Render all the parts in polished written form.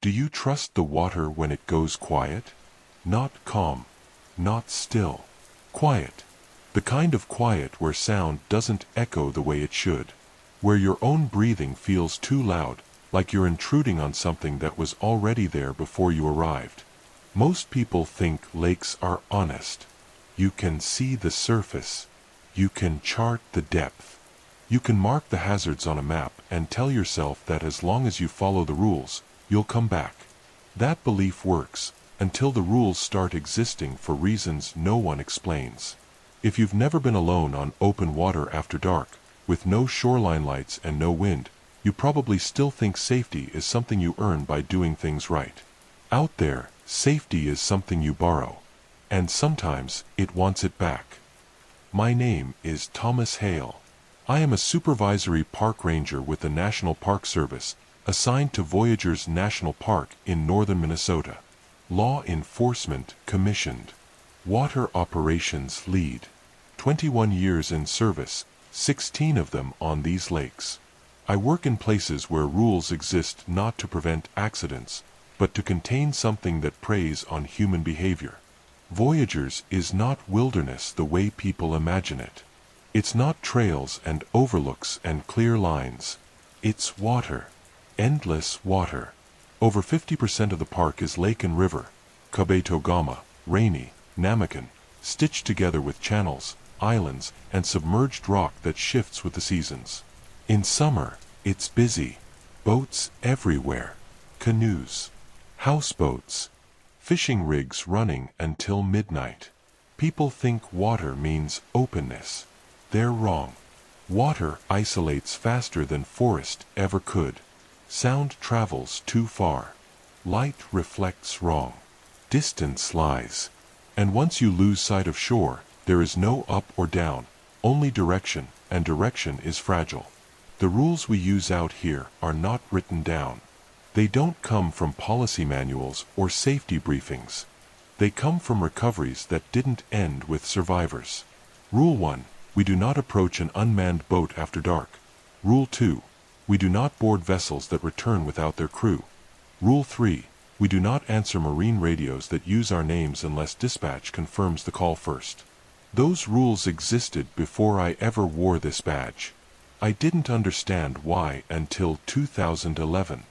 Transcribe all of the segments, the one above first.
Do you trust the water when it goes quiet? Not calm, not still. Quiet. The kind of quiet where sound doesn't echo the way it should. Where your own breathing feels too loud, like you're intruding on something that was already there before you arrived. Most people think lakes are honest. You can see the surface. You can chart the depth. You can mark the hazards on a map and tell yourself that as long as you follow the rules, you'll come back. That belief works, until the rules start existing for reasons no one explains. If you've never been alone on open water after dark, with no shoreline lights and no wind, you probably still think safety is something you earn by doing things right. Out there, safety is something you borrow. And sometimes, it wants it back. My name is Thomas Hale. I am a Supervisory Park Ranger with the National Park Service, assigned to Voyageurs National Park in northern Minnesota. Law Enforcement Commissioned. Water Operations Lead. 21 years in service, 16 of them on these lakes. I work in places where rules exist not to prevent accidents, but to contain something that preys on human behavior. Voyageurs is not wilderness the way people imagine it. It's not trails and overlooks and clear lines. It's water. Endless water. Over 50% of the park is lake and river, Kabetogama, Rainy, Namakan, stitched together with channels, islands, and submerged rock that shifts with the seasons. In summer, it's busy. Boats everywhere. Canoes. Houseboats. Fishing rigs running until midnight. People think water means openness. They're wrong. Water isolates faster than forest ever could. Sound travels too far. Light reflects wrong. Distance lies. And once you lose sight of shore, there is no up or down, only direction, and direction is fragile. The rules we use out here are not written down. They don't come from policy manuals or safety briefings. They come from recoveries that didn't end with survivors. Rule 1. We do not approach an unmanned boat after dark. Rule 2. We do not board vessels that return without their crew. Rule 3. We do not answer marine radios that use our names unless dispatch confirms the call first. Those rules existed before I ever wore this badge. I didn't understand why until 2011.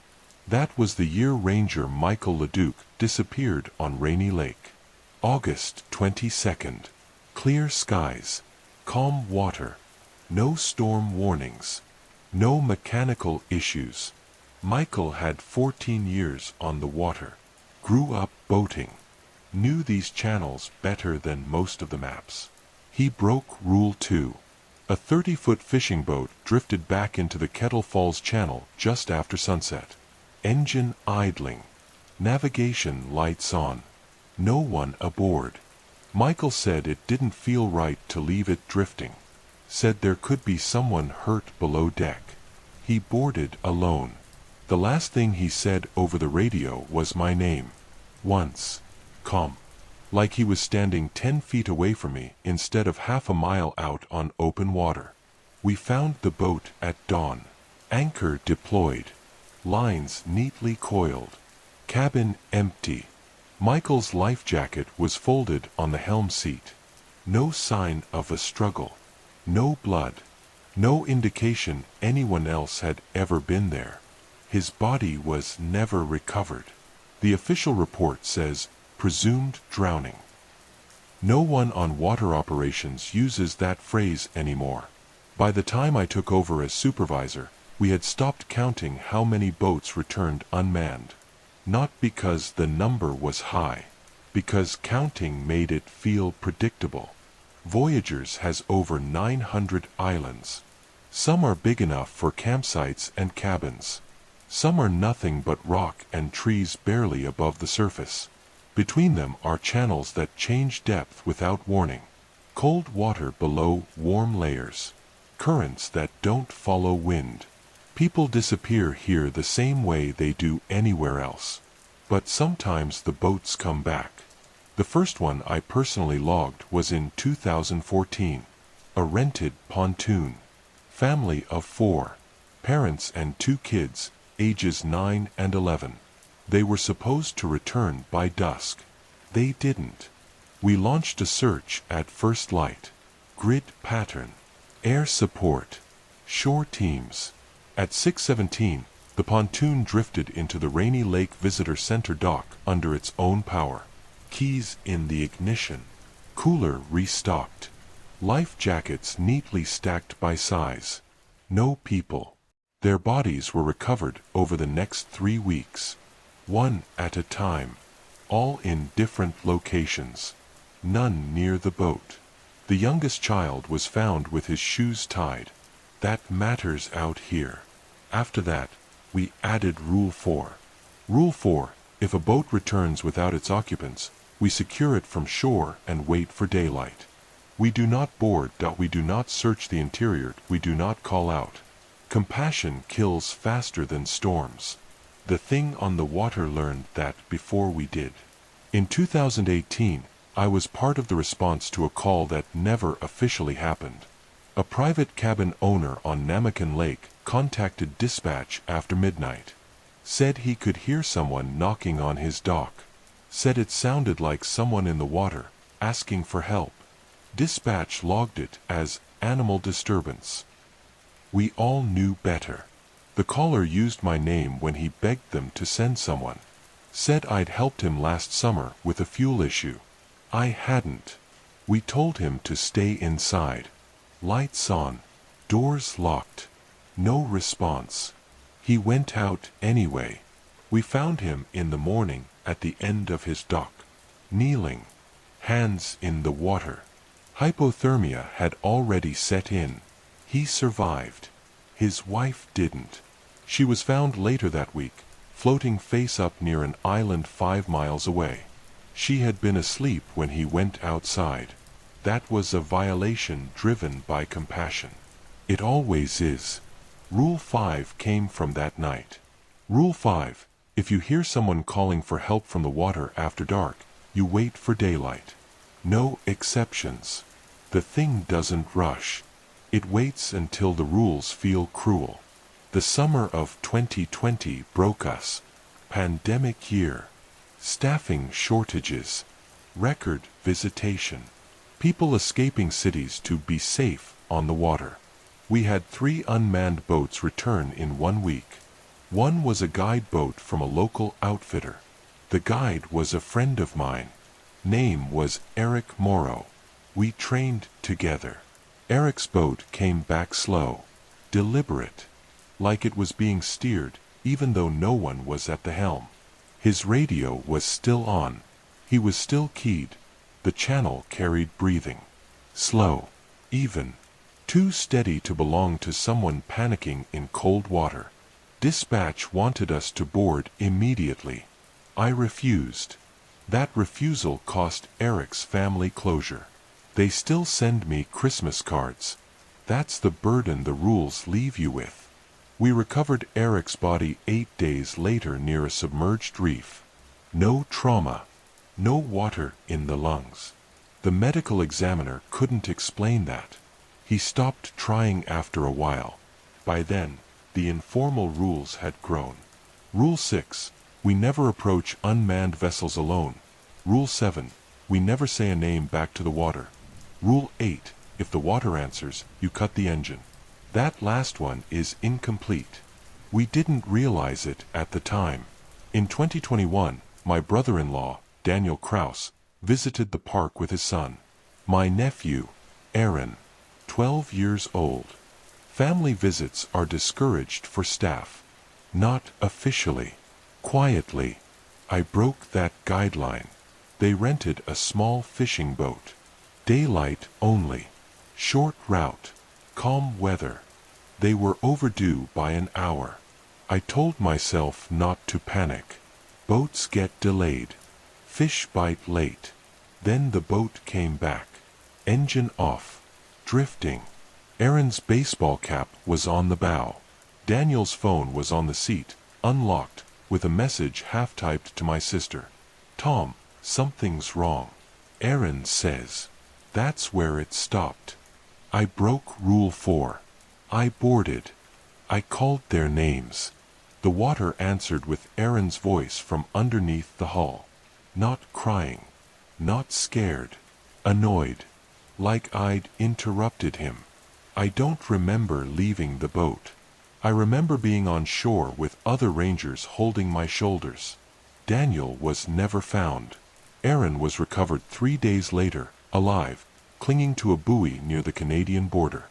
That was the year Ranger Michael Leduc disappeared on Rainy Lake. August 22nd. Clear skies. Calm water. No storm warnings. No mechanical issues. Michael had 14 years on the water. Grew up boating. Knew these channels better than most of the maps. He broke Rule 2. A 30-foot fishing boat drifted back into the Kettle Falls Channel just after sunset. Engine idling. Navigation lights on. No one aboard. Michael said it didn't feel right to leave it drifting. Said there could be someone hurt below deck. He boarded alone. The last thing he said over the radio was my name. Once. Calm. Like he was standing 10 feet away from me instead of half a mile out on open water. We found the boat at dawn. Anchor deployed. Lines neatly coiled. Cabin empty. Michael's life jacket was folded on the helm seat. No sign of a struggle. No blood. No indication anyone else had ever been there. His body was never recovered. The official report says, presumed drowning. No one on water operations uses that phrase anymore. By the time I took over as supervisor, we had stopped counting how many boats returned unmanned. Not because the number was high, because counting made it feel predictable. Voyageurs has over 900 islands. Some are big enough for campsites and cabins. Some are nothing but rock and trees barely above the surface. Between them are channels that change depth without warning. Cold water below warm layers. Currents that don't follow wind. People disappear here the same way they do anywhere else. But sometimes the boats come back. The first one I personally logged was in 2014. A rented pontoon. Family of 4. Parents and 2 kids, ages 9 and 11. They were supposed to return by dusk. They didn't. We launched a search at first light. Grid pattern. Air support. Shore teams. At 6:17, the pontoon drifted into the Rainy Lake Visitor Center dock under its own power. Keys in the ignition. Cooler restocked. Life jackets neatly stacked by size. No people. Their bodies were recovered over the next 3 weeks. One at a time. All in different locations. None near the boat. The youngest child was found with his shoes tied. That matters out here. After that, we added Rule 4. Rule 4, if a boat returns without its occupants, we secure it from shore and wait for daylight. We do not board. We do not search the interior. We do not call out. Compassion kills faster than storms. The thing on the water learned that before we did. In 2018, I was part of the response to a call that never officially happened. A private cabin owner on Namakan Lake contacted dispatch after midnight. Said he could hear someone knocking on his dock. Said it sounded like someone in the water, asking for help. Dispatch logged it as animal disturbance. We all knew better. The caller used my name when he begged them to send someone. Said I'd helped him last summer with a fuel issue. I hadn't. We told him to stay inside. Lights on. Doors locked. No response. He went out anyway. We found him in the morning at the end of his dock. Kneeling. Hands in the water. Hypothermia had already set in. He survived. His wife didn't. She was found later that week, floating face up near an island 5 miles away. She had been asleep when he went outside. That was a violation driven by compassion. It always is. Rule 5 came from that night. Rule 5, if you hear someone calling for help from the water after dark, you wait for daylight. No exceptions. The thing doesn't rush. It waits until the rules feel cruel. The summer of 2020 broke us. Pandemic year. Staffing shortages. Record visitation. People escaping cities to be safe on the water. We had 3 unmanned boats return in 1 week. One was a guide boat from a local outfitter. The guide was a friend of mine. Name was Eric Morrow. We trained together. Eric's boat came back slow. Deliberate. Like it was being steered, even though no one was at the helm. His radio was still on. He was still keyed. The channel carried breathing. Slow. Even. Too steady to belong to someone panicking in cold water. Dispatch wanted us to board immediately. I refused. That refusal cost Eric's family closure. They still send me Christmas cards. That's the burden the rules leave you with. We recovered Eric's body 8 days later near a submerged reef. No trauma. No water in the lungs. The medical examiner couldn't explain that. He stopped trying after a while. By then, the informal rules had grown. Rule 6. We never approach unmanned vessels alone. Rule 7. We never say a name back to the water. Rule 8. If the water answers, you cut the engine. That last one is incomplete. We didn't realize it at the time. In 2021, my brother-in-law, Daniel Kraus, visited the park with his son. My nephew, Aaron, 12 years old. Family visits are discouraged for staff. Not officially. Quietly. I broke that guideline. They rented a small fishing boat. Daylight only. Short route. Calm weather. They were overdue by an hour. I told myself not to panic. Boats get delayed. Fish bite late. Then the boat came back. Engine off. Drifting. Aaron's baseball cap was on the bow. Daniel's phone was on the seat, unlocked, with a message half-typed to my sister. Tom, something's wrong. Aaron says. That's where it stopped. I broke Rule 4. I boarded. I called their names. The water answered with Aaron's voice from underneath the hull. Not crying. Not scared. Annoyed. Like I'd interrupted him. I don't remember leaving the boat. I remember being on shore with other rangers holding my shoulders. Daniel was never found. Aaron was recovered 3 days later, alive, clinging to a buoy near the Canadian border.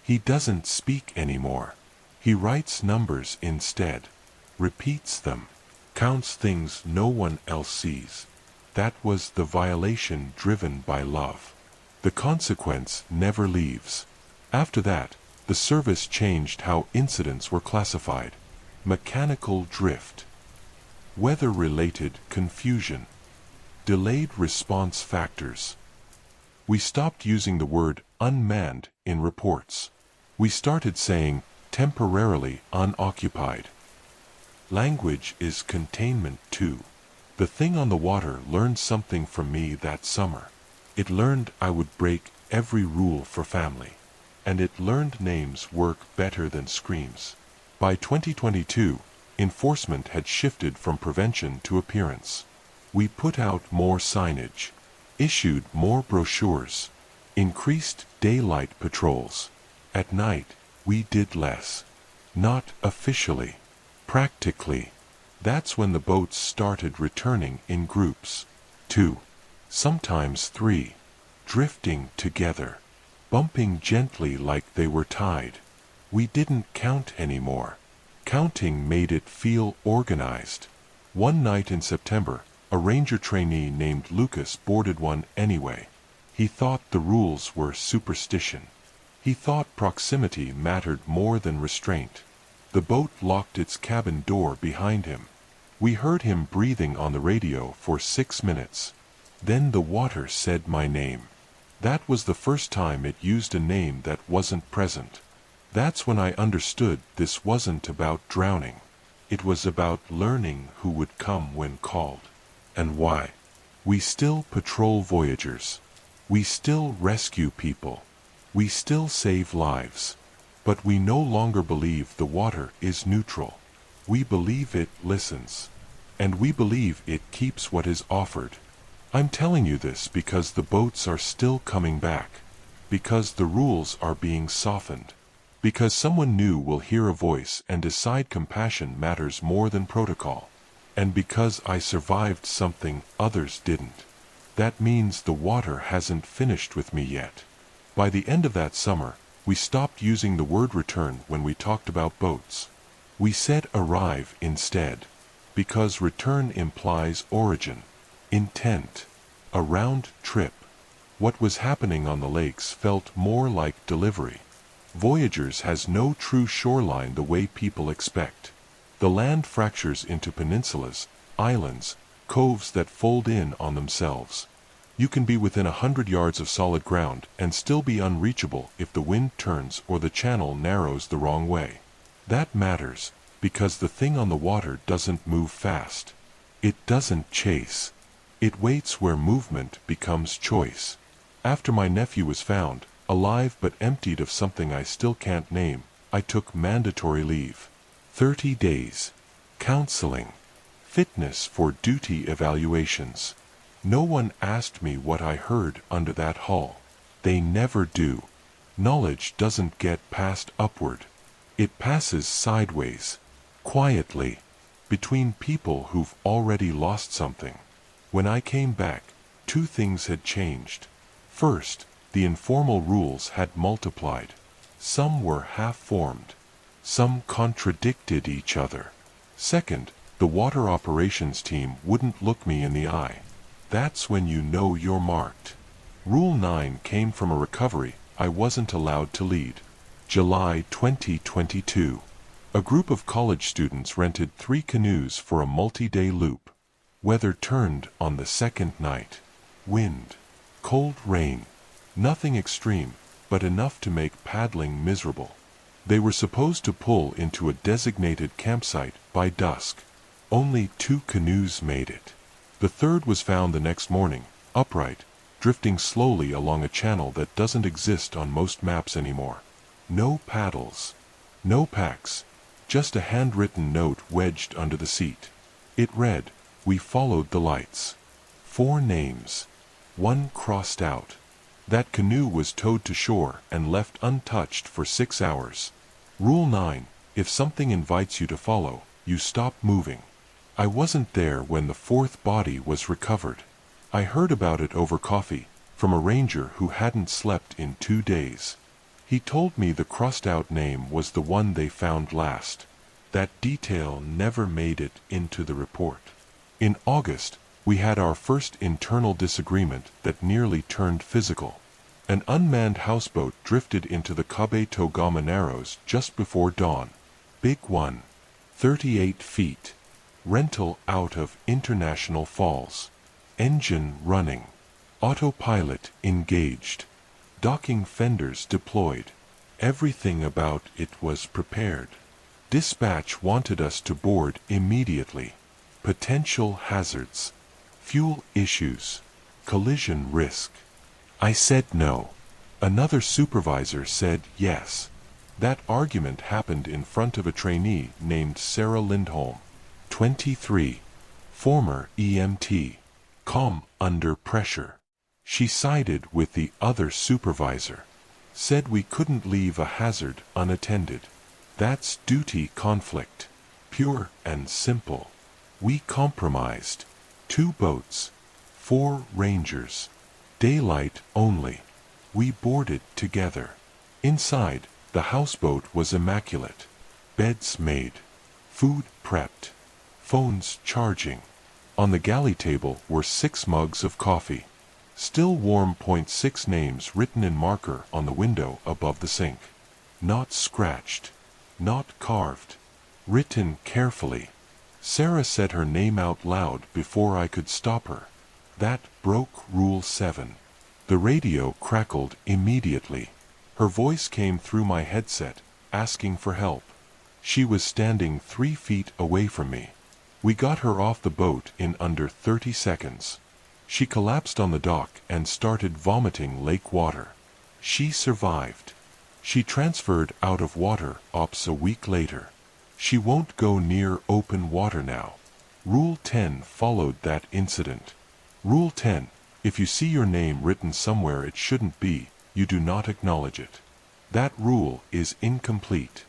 He doesn't speak anymore. He writes numbers instead. Repeats them. Counts things no one else sees. That was the violation driven by love. The consequence never leaves. After that, the service changed how incidents were classified. Mechanical drift. Weather-related confusion. Delayed response factors. We stopped using the word unmanned in reports. We started saying temporarily unoccupied. Language is containment too. The thing on the water learned something from me that summer. It learned I would break every rule for family. And it learned names work better than screams. By 2022, enforcement had shifted from prevention to appearance. We put out more signage, issued more brochures, increased daylight patrols. At night, we did less. Not officially. Practically. That's when the boats started returning in groups. 2. Sometimes 3. Drifting together. Bumping gently like they were tied. We didn't count anymore. Counting made it feel organized. One night in September, a ranger trainee named Lucas boarded one anyway. He thought the rules were superstition. He thought proximity mattered more than restraint. The boat locked its cabin door behind him. We heard him breathing on the radio for 6 minutes. Then the water said my name. That was the first time it used a name that wasn't present. That's when I understood this wasn't about drowning. It was about learning who would come when called. And why. We still patrol Voyageurs. We still rescue people. We still save lives. But we no longer believe the water is neutral. We believe it listens. And we believe it keeps what is offered. I'm telling you this because the boats are still coming back. Because the rules are being softened. Because someone new will hear a voice and decide compassion matters more than protocol. And because I survived something others didn't. That means the water hasn't finished with me yet. By the end of that summer, we stopped using the word return when we talked about boats. We said arrive instead. Because return implies origin. Intent. A round trip. What was happening on the lakes felt more like delivery. Voyageurs has no true shoreline the way people expect. The land fractures into peninsulas, islands, coves that fold in on themselves. You can be within 100 yards of solid ground and still be unreachable if the wind turns or the channel narrows the wrong way. That matters, because the thing on the water doesn't move fast. It doesn't chase. It waits where movement becomes choice. After my nephew was found, alive but emptied of something I still can't name, I took mandatory leave. 30 days. Counseling. Fitness for duty evaluations. No one asked me what I heard under that hull. They never do. Knowledge doesn't get passed upward. It passes sideways. Quietly. Between people who've already lost something. When I came back, 2 things had changed. First, the informal rules had multiplied. Some were half-formed. Some contradicted each other. Second, the water operations team wouldn't look me in the eye. That's when you know you're marked. Rule 9 came from a recovery I wasn't allowed to lead. July 2022. A group of college students rented 3 canoes for a multi-day loop. Weather turned on the second night. Wind. Cold rain. Nothing extreme, but enough to make paddling miserable. They were supposed to pull into a designated campsite by dusk. Only 2 canoes made it. The third was found the next morning, upright, drifting slowly along a channel that doesn't exist on most maps anymore. No paddles. No packs. just a handwritten note wedged under the seat. It read, "We followed the lights." 4 names. 1 crossed out. That canoe was towed to shore and left untouched for 6 hours. Rule 9. If something invites you to follow, you stop moving. I wasn't there when the 4th body was recovered. I heard about it over coffee, from a ranger who hadn't slept in 2 days. He told me the crossed-out name was the one they found last. That detail never made it into the report. In August, we had our first internal disagreement that nearly turned physical. An unmanned houseboat drifted into the Cabo Togama Narrows just before dawn. Big one. 38 feet. Rental out of International Falls. Engine running. Autopilot engaged. Docking fenders deployed. Everything about it was prepared. Dispatch wanted us to board immediately. Potential hazards. Fuel issues. Collision risk. I said no. Another supervisor said yes. That argument happened in front of a trainee named Sarah Lindholm, 23, former EMT, calm under pressure. She sided with the other supervisor. Said we couldn't leave a hazard unattended. That's duty conflict. Pure and simple. We compromised. 2 boats. 4 rangers. Daylight only. We boarded together. Inside, the houseboat was immaculate. Beds made. Food prepped. Phones charging. On the galley table were 6 mugs of coffee. Still warm. 6 names written in marker on the window above the sink. Not scratched. Not carved. Written carefully. Sarah said her name out loud before I could stop her. That broke Rule 7. The radio crackled immediately. Her voice came through my headset, asking for help. She was standing 3 feet away from me. We got her off the boat in under 30 seconds. She collapsed on the dock and started vomiting lake water. She survived. She transferred out of water ops a week later. She won't go near open water now. Rule 10 followed that incident. Rule 10. If you see your name written somewhere it shouldn't be, you do not acknowledge it. That rule is incomplete.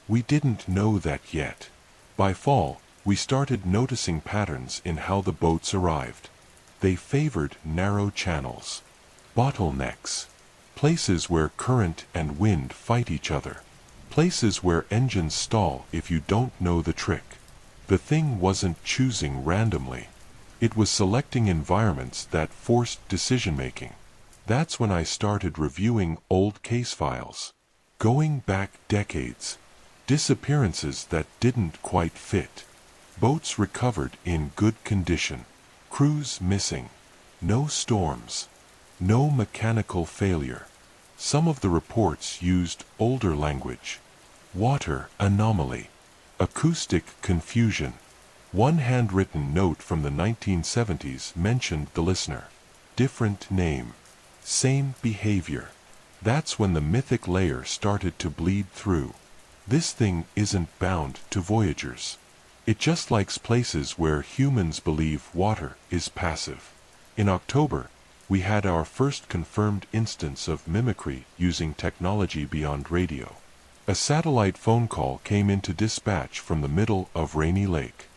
We didn't know that yet. By fall, we started noticing patterns in how the boats arrived. They favored narrow channels. Bottlenecks. Places where current and wind fight each other. Places where engines stall if you don't know the trick. The thing wasn't choosing randomly. It was selecting environments that forced decision-making. That's when I started reviewing old case files. Going back decades. Disappearances that didn't quite fit. Boats recovered in good condition. Crews missing. No storms. No mechanical failure. Some of the reports used older language. Water anomaly. Acoustic confusion. One handwritten note from the 1970s mentioned the listener. Different name. Same behavior. That's when the mythic layer started to bleed through. This thing isn't bound to Voyagers. It just likes places where humans believe water is passive. In October, we had our first confirmed instance of mimicry using technology beyond radio. A satellite phone call came into dispatch from the middle of Rainy Lake.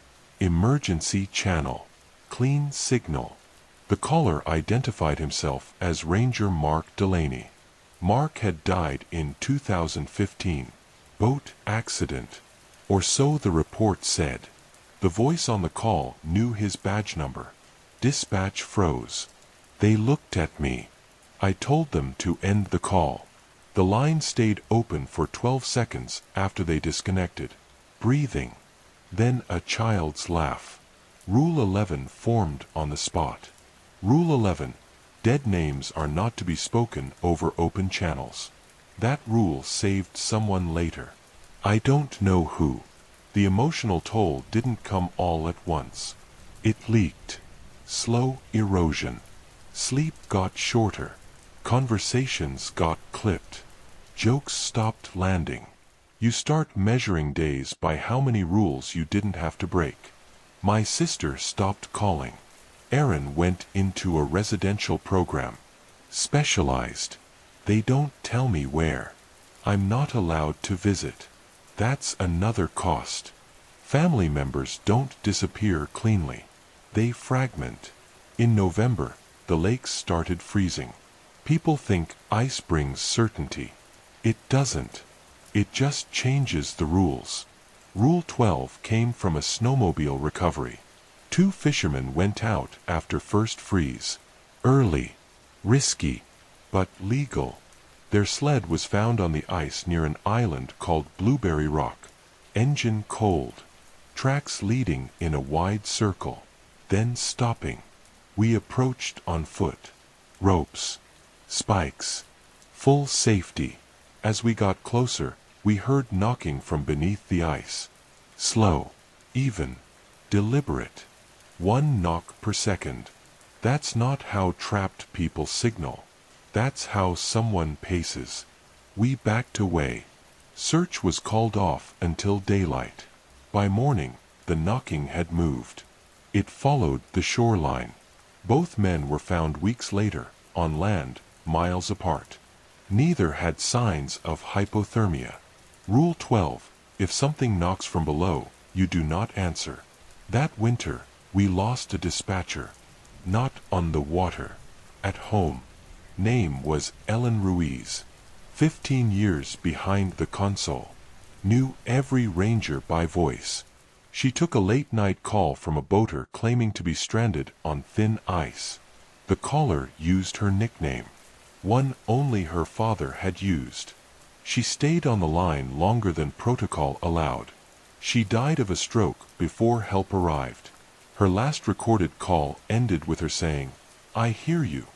Emergency channel. Clean signal. The caller identified himself as Ranger Mark Delaney. Mark had died in 2015. Boat accident. Or so the report said. The voice on the call knew his badge number. Dispatch froze. They looked at me. I told them to end the call. The line stayed open for 12 seconds after they disconnected. Breathing. Then a child's laugh. Rule 11 formed on the spot. Rule 11. Dead names are not to be spoken over open channels. That rule saved someone later. I don't know who. The emotional toll didn't come all at once. It leaked. Slow erosion. Sleep got shorter. Conversations got clipped. Jokes stopped landing. You start measuring days by how many rules you didn't have to break. My sister stopped calling. Aaron went into a residential program. Specialized. They don't tell me where. I'm not allowed to visit. That's another cost. Family members don't disappear cleanly. They fragment. In November, the lakes started freezing. People think ice brings certainty. It doesn't. It just changes the rules. Rule 12 came from a snowmobile recovery. 2 fishermen went out after first freeze. Early. Risky. But legal. Their sled was found on the ice near an island called Blueberry Rock. Engine cold. Tracks leading in a wide circle. Then stopping. We approached on foot. Ropes. Spikes. Full safety. As we got closer, we heard knocking from beneath the ice. Slow. Even. Deliberate. 1 knock per second. That's not how trapped people signal. That's how someone paces. We backed away. Search was called off until daylight. By morning, the knocking had moved. It followed the shoreline. Both men were found weeks later, on land, miles apart. Neither had signs of hypothermia. Rule 12. If something knocks from below, you do not answer. That winter, we lost a dispatcher. Not on the water. At home. Name was Ellen Ruiz. 15 years behind the console. Knew every ranger by voice. She took a late-night call from a boater claiming to be stranded on thin ice. The caller used her nickname. One only her father had used. She stayed on the line longer than protocol allowed. She died of a stroke before help arrived. Her last recorded call ended with her saying, "I hear you."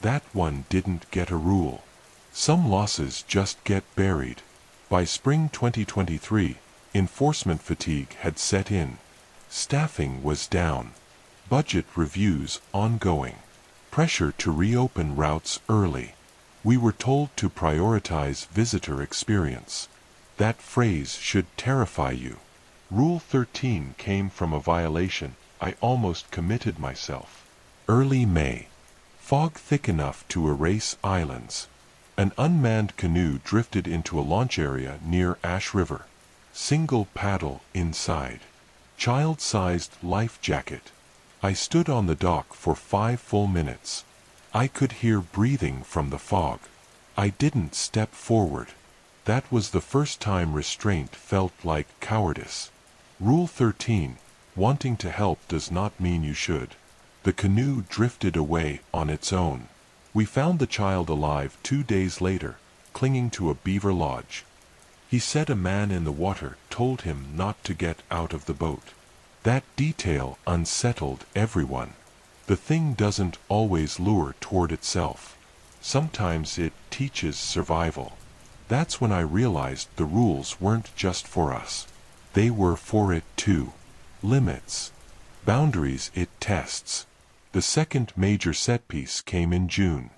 That one didn't get a rule. Some losses just get buried. By spring 2023, enforcement fatigue had set in. Staffing was down. Budget reviews ongoing. Pressure to reopen routes early. We were told to prioritize visitor experience. That phrase should terrify you. Rule 13 came from a violation. I almost committed myself. Early May. Fog thick enough to erase islands. An unmanned canoe drifted into a launch area near Ash River. Single paddle inside. Child-sized life jacket. I stood on the dock for 5 full minutes. I could hear breathing from the fog. I didn't step forward. That was the first time restraint felt like cowardice. Rule 13. Wanting to help does not mean you should. The canoe drifted away on its own. We found the child alive 2 days later, clinging to a beaver lodge. He said a man in the water told him not to get out of the boat. That detail unsettled everyone. The thing doesn't always lure toward itself. Sometimes it teaches survival. That's when I realized the rules weren't just for us. They were for it too. Limits. Boundaries it tests. The second major set piece came in June.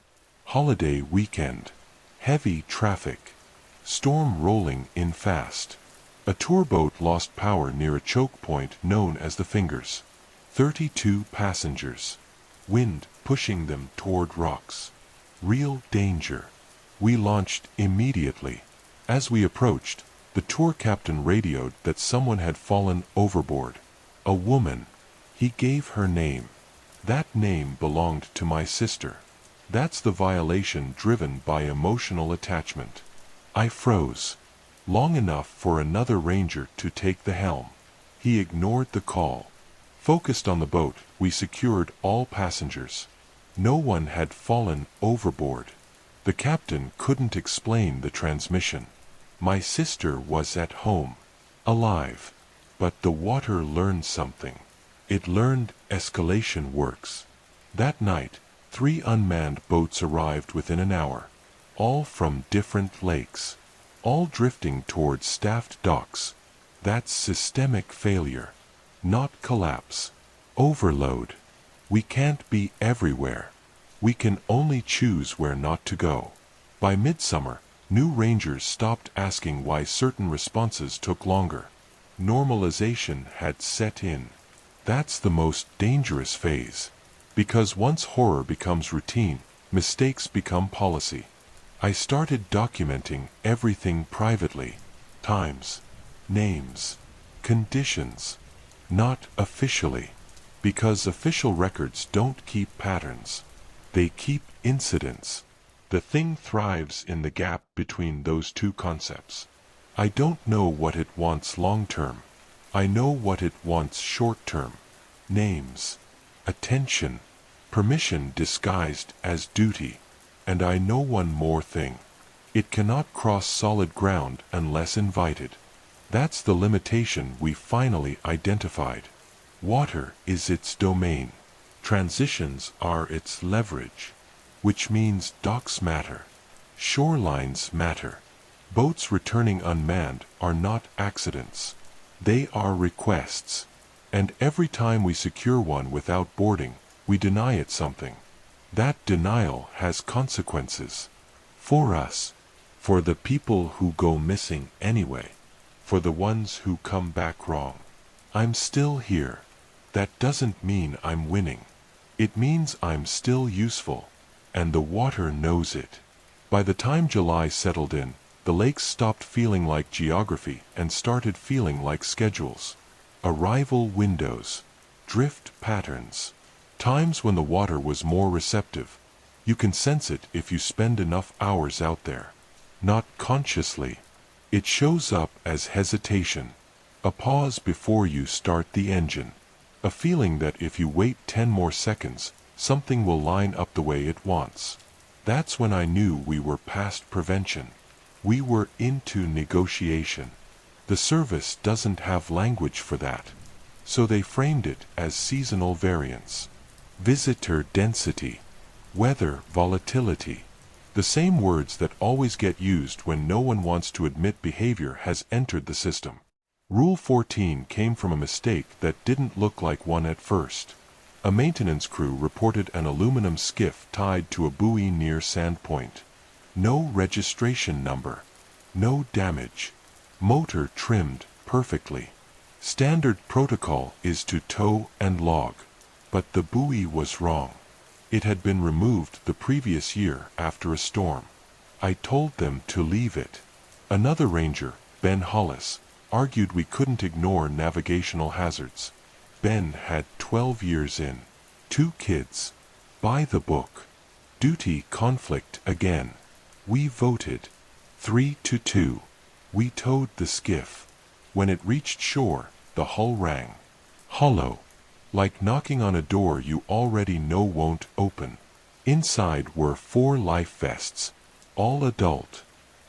Holiday weekend. Heavy traffic. Storm rolling in fast. A tour boat lost power near a choke point known as the Fingers. 32 passengers. Wind pushing them toward rocks. Real danger. We launched immediately. As we approached, the tour captain radioed that someone had fallen overboard. A woman. He gave her name. That name belonged to my sister. That's the violation driven by emotional attachment. I froze. Long enough for another ranger to take the helm. He ignored the call. Focused on the boat, we secured all passengers. No one had fallen overboard. The captain couldn't explain the transmission. My sister was at home. Alive. But the water learned something. It learned escalation works. That night, 3 unmanned boats arrived within an hour. All from different lakes. All drifting towards staffed docks. That's systemic failure. Not collapse. Overload. We can't be everywhere. We can only choose where not to go. By midsummer, New rangers stopped asking why certain responses took longer. Normalization had set in. That's the most dangerous phase. Because once horror becomes routine, mistakes become policy. I started documenting everything privately. Times, names, conditions. Not officially. Because official records don't keep patterns. They keep incidents. The thing thrives in the gap between those two concepts. I don't know what it wants long-term. I know what it wants short-term. Names, attention, permission disguised as duty. And I know one more thing. It cannot cross solid ground unless invited. That's the limitation we finally identified. Water is its domain. Transitions are its leverage. Which means docks matter. Shorelines matter. Boats returning unmanned are not accidents. They are requests. And every time we secure one without boarding, we deny it something. That denial has consequences. For us. For the people who go missing anyway. For the ones who come back wrong. I'm still here. That doesn't mean I'm winning. It means I'm still useful. And the water knows it. By the time July settled in, the lakes stopped feeling like geography and started feeling like schedules. Arrival windows. Drift patterns. Times when the water was more receptive. You can sense it if you spend enough hours out there. Not consciously. It shows up as hesitation. A pause before you start the engine. A feeling that if you wait 10 more seconds, something will line up the way it wants. That's when I knew we were past prevention. We were into negotiation. The service doesn't have language for that. So they framed it as seasonal variance. Visitor density. Weather volatility. The same words that always get used when no one wants to admit behavior has entered the system. Rule 14 came from a mistake that didn't look like one at first. A maintenance crew reported an aluminum skiff tied to a buoy near Sandpoint. No registration number. No damage. Motor trimmed perfectly. Standard protocol is to tow and log. But the buoy was wrong. It had been removed the previous year after a storm. I told them to leave it. Another ranger, Ben Hollis, argued we couldn't ignore navigational hazards. Ben had 12 years in. 2 kids. By the book. Duty conflict again. We voted. 3-2. We towed the skiff. When it reached shore, the hull rang. Hollow. Like knocking on a door you already know won't open. Inside were 4 life vests. All adult.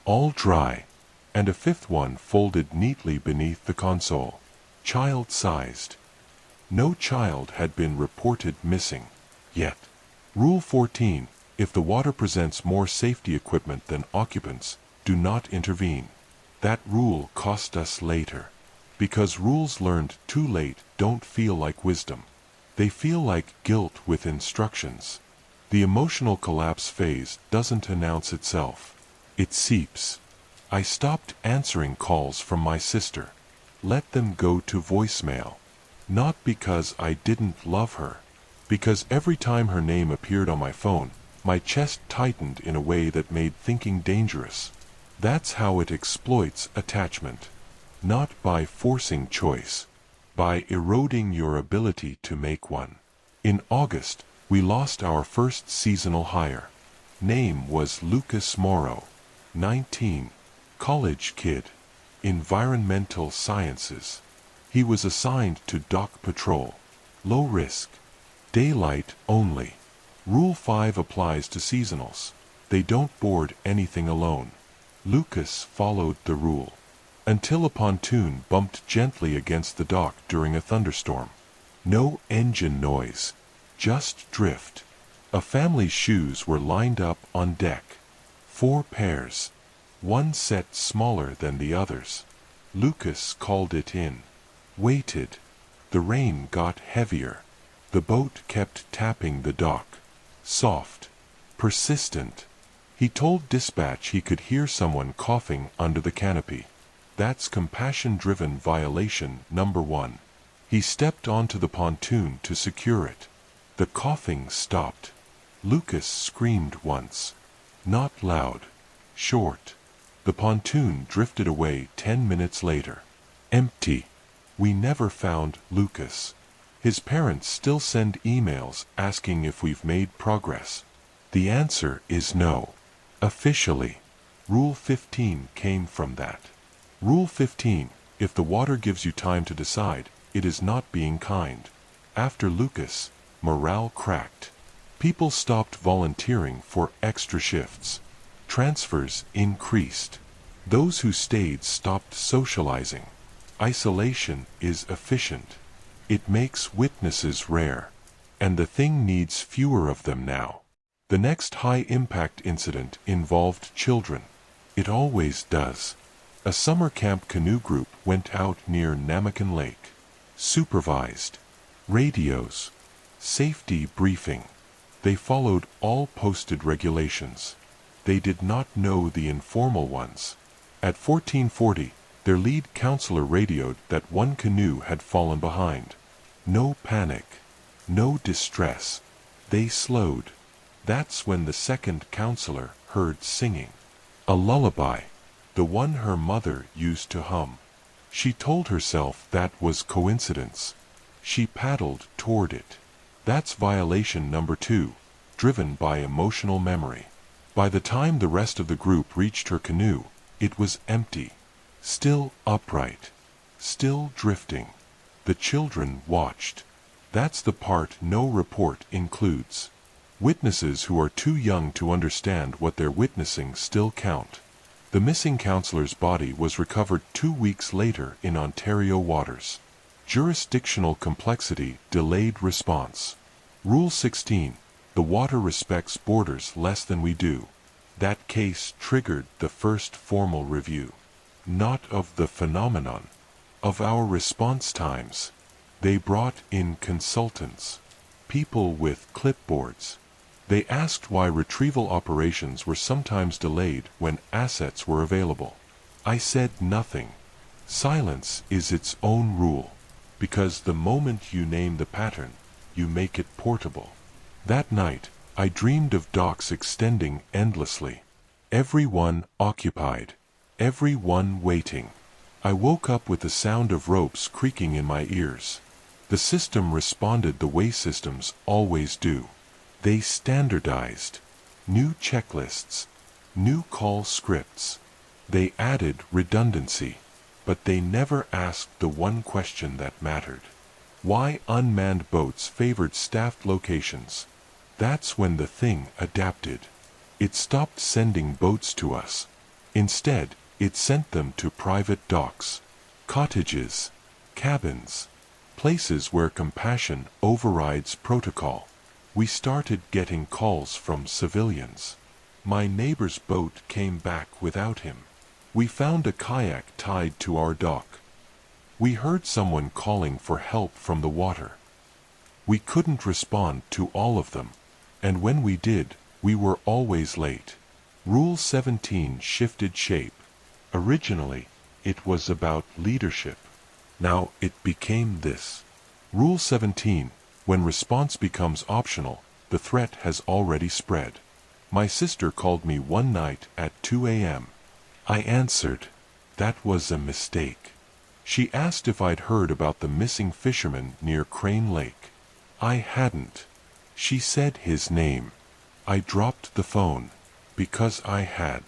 All dry. And a 5th one folded neatly beneath the console. Child-sized. No child had been reported missing. Yet. Rule 14, if the water presents more safety equipment than occupants, do not intervene. That rule cost us later. Because rules learned too late don't feel like wisdom. They feel like guilt with instructions. The emotional collapse phase doesn't announce itself. It seeps. I stopped answering calls from my sister. Let them go to voicemail. Not because I didn't love her. Because every time her name appeared on my phone, my chest tightened in a way that made thinking dangerous. That's how it exploits attachment. Not by forcing choice. By eroding your ability to make one. In August, we lost our first seasonal hire. Name was Lucas Morrow. 19. College kid. Environmental sciences. He was assigned to dock patrol. Low risk. Daylight only. Rule 5 applies to seasonals. They don't board anything alone. Lucas followed the rule. Until a pontoon bumped gently against the dock during a thunderstorm. No engine noise. Just drift. A family's shoes were lined up on deck. 4 pairs. One set smaller than the others. Lucas called it in. Waited. The rain got heavier. The boat kept tapping the dock. Soft. Persistent. He told dispatch he could hear someone coughing under the canopy. That's compassion-driven violation number 1. He stepped onto the pontoon to secure it. The coughing stopped. Lucas screamed once. Not loud. Short. The pontoon drifted away 10 minutes later. Empty. We never found Lucas. His parents still send emails asking if we've made progress. The answer is no. Officially. Rule 15 came from that. Rule 15, if the water gives you time to decide, it is not being kind. After Lucas, morale cracked. People stopped volunteering for extra shifts. Transfers increased. Those who stayed stopped socializing. Isolation is efficient. It makes witnesses rare. And the thing needs fewer of them now. The next high-impact incident involved children. It always does. A summer camp canoe group went out near Namakan Lake. Supervised. Radios. Safety briefing. They followed all posted regulations. They did not know the informal ones. At 1440, their lead counselor radioed that one canoe had fallen behind. No panic. No distress. They slowed. That's when the second counselor heard singing. A lullaby. The one her mother used to hum. She told herself that was coincidence. She paddled toward it. That's violation number 2, driven by emotional memory. By the time the rest of the group reached her canoe, it was empty. Still upright. Still drifting. The children watched. That's the part no report includes. Witnesses who are too young to understand what they're witnessing still count. The missing counselor's body was recovered 2 weeks later in Ontario waters. Jurisdictional complexity delayed response. Rule 16. The water respects borders less than we do. That case triggered the first formal review. Not of the phenomenon. Of our response times. They brought in consultants. People with clipboards. They asked why retrieval operations were sometimes delayed when assets were available. I said nothing. Silence is its own rule, because the moment you name the pattern, you make it portable. That night, I dreamed of docks extending endlessly. Everyone occupied. Everyone waiting. I woke up with the sound of ropes creaking in my ears. The system responded the way systems always do. They standardized. New checklists. New call scripts. They added redundancy. But they never asked the one question that mattered. Why unmanned boats favored staffed locations. That's when the thing adapted. It stopped sending boats to us. Instead, it sent them to private docks, cottages, cabins, places where compassion overrides protocol. We started getting calls from civilians. My neighbor's boat came back without him. We found a kayak tied to our dock. We heard someone calling for help from the water. We couldn't respond to all of them, and when we did, we were always late. Rule 17 shifted shape. Originally, it was about leadership. Now it became this. Rule 17. When response becomes optional, the threat has already spread. My sister called me one night at 2 a.m. I answered. That was a mistake. She asked if I'd heard about the missing fisherman near Crane Lake. I hadn't. She said his name. I dropped the phone, because I had.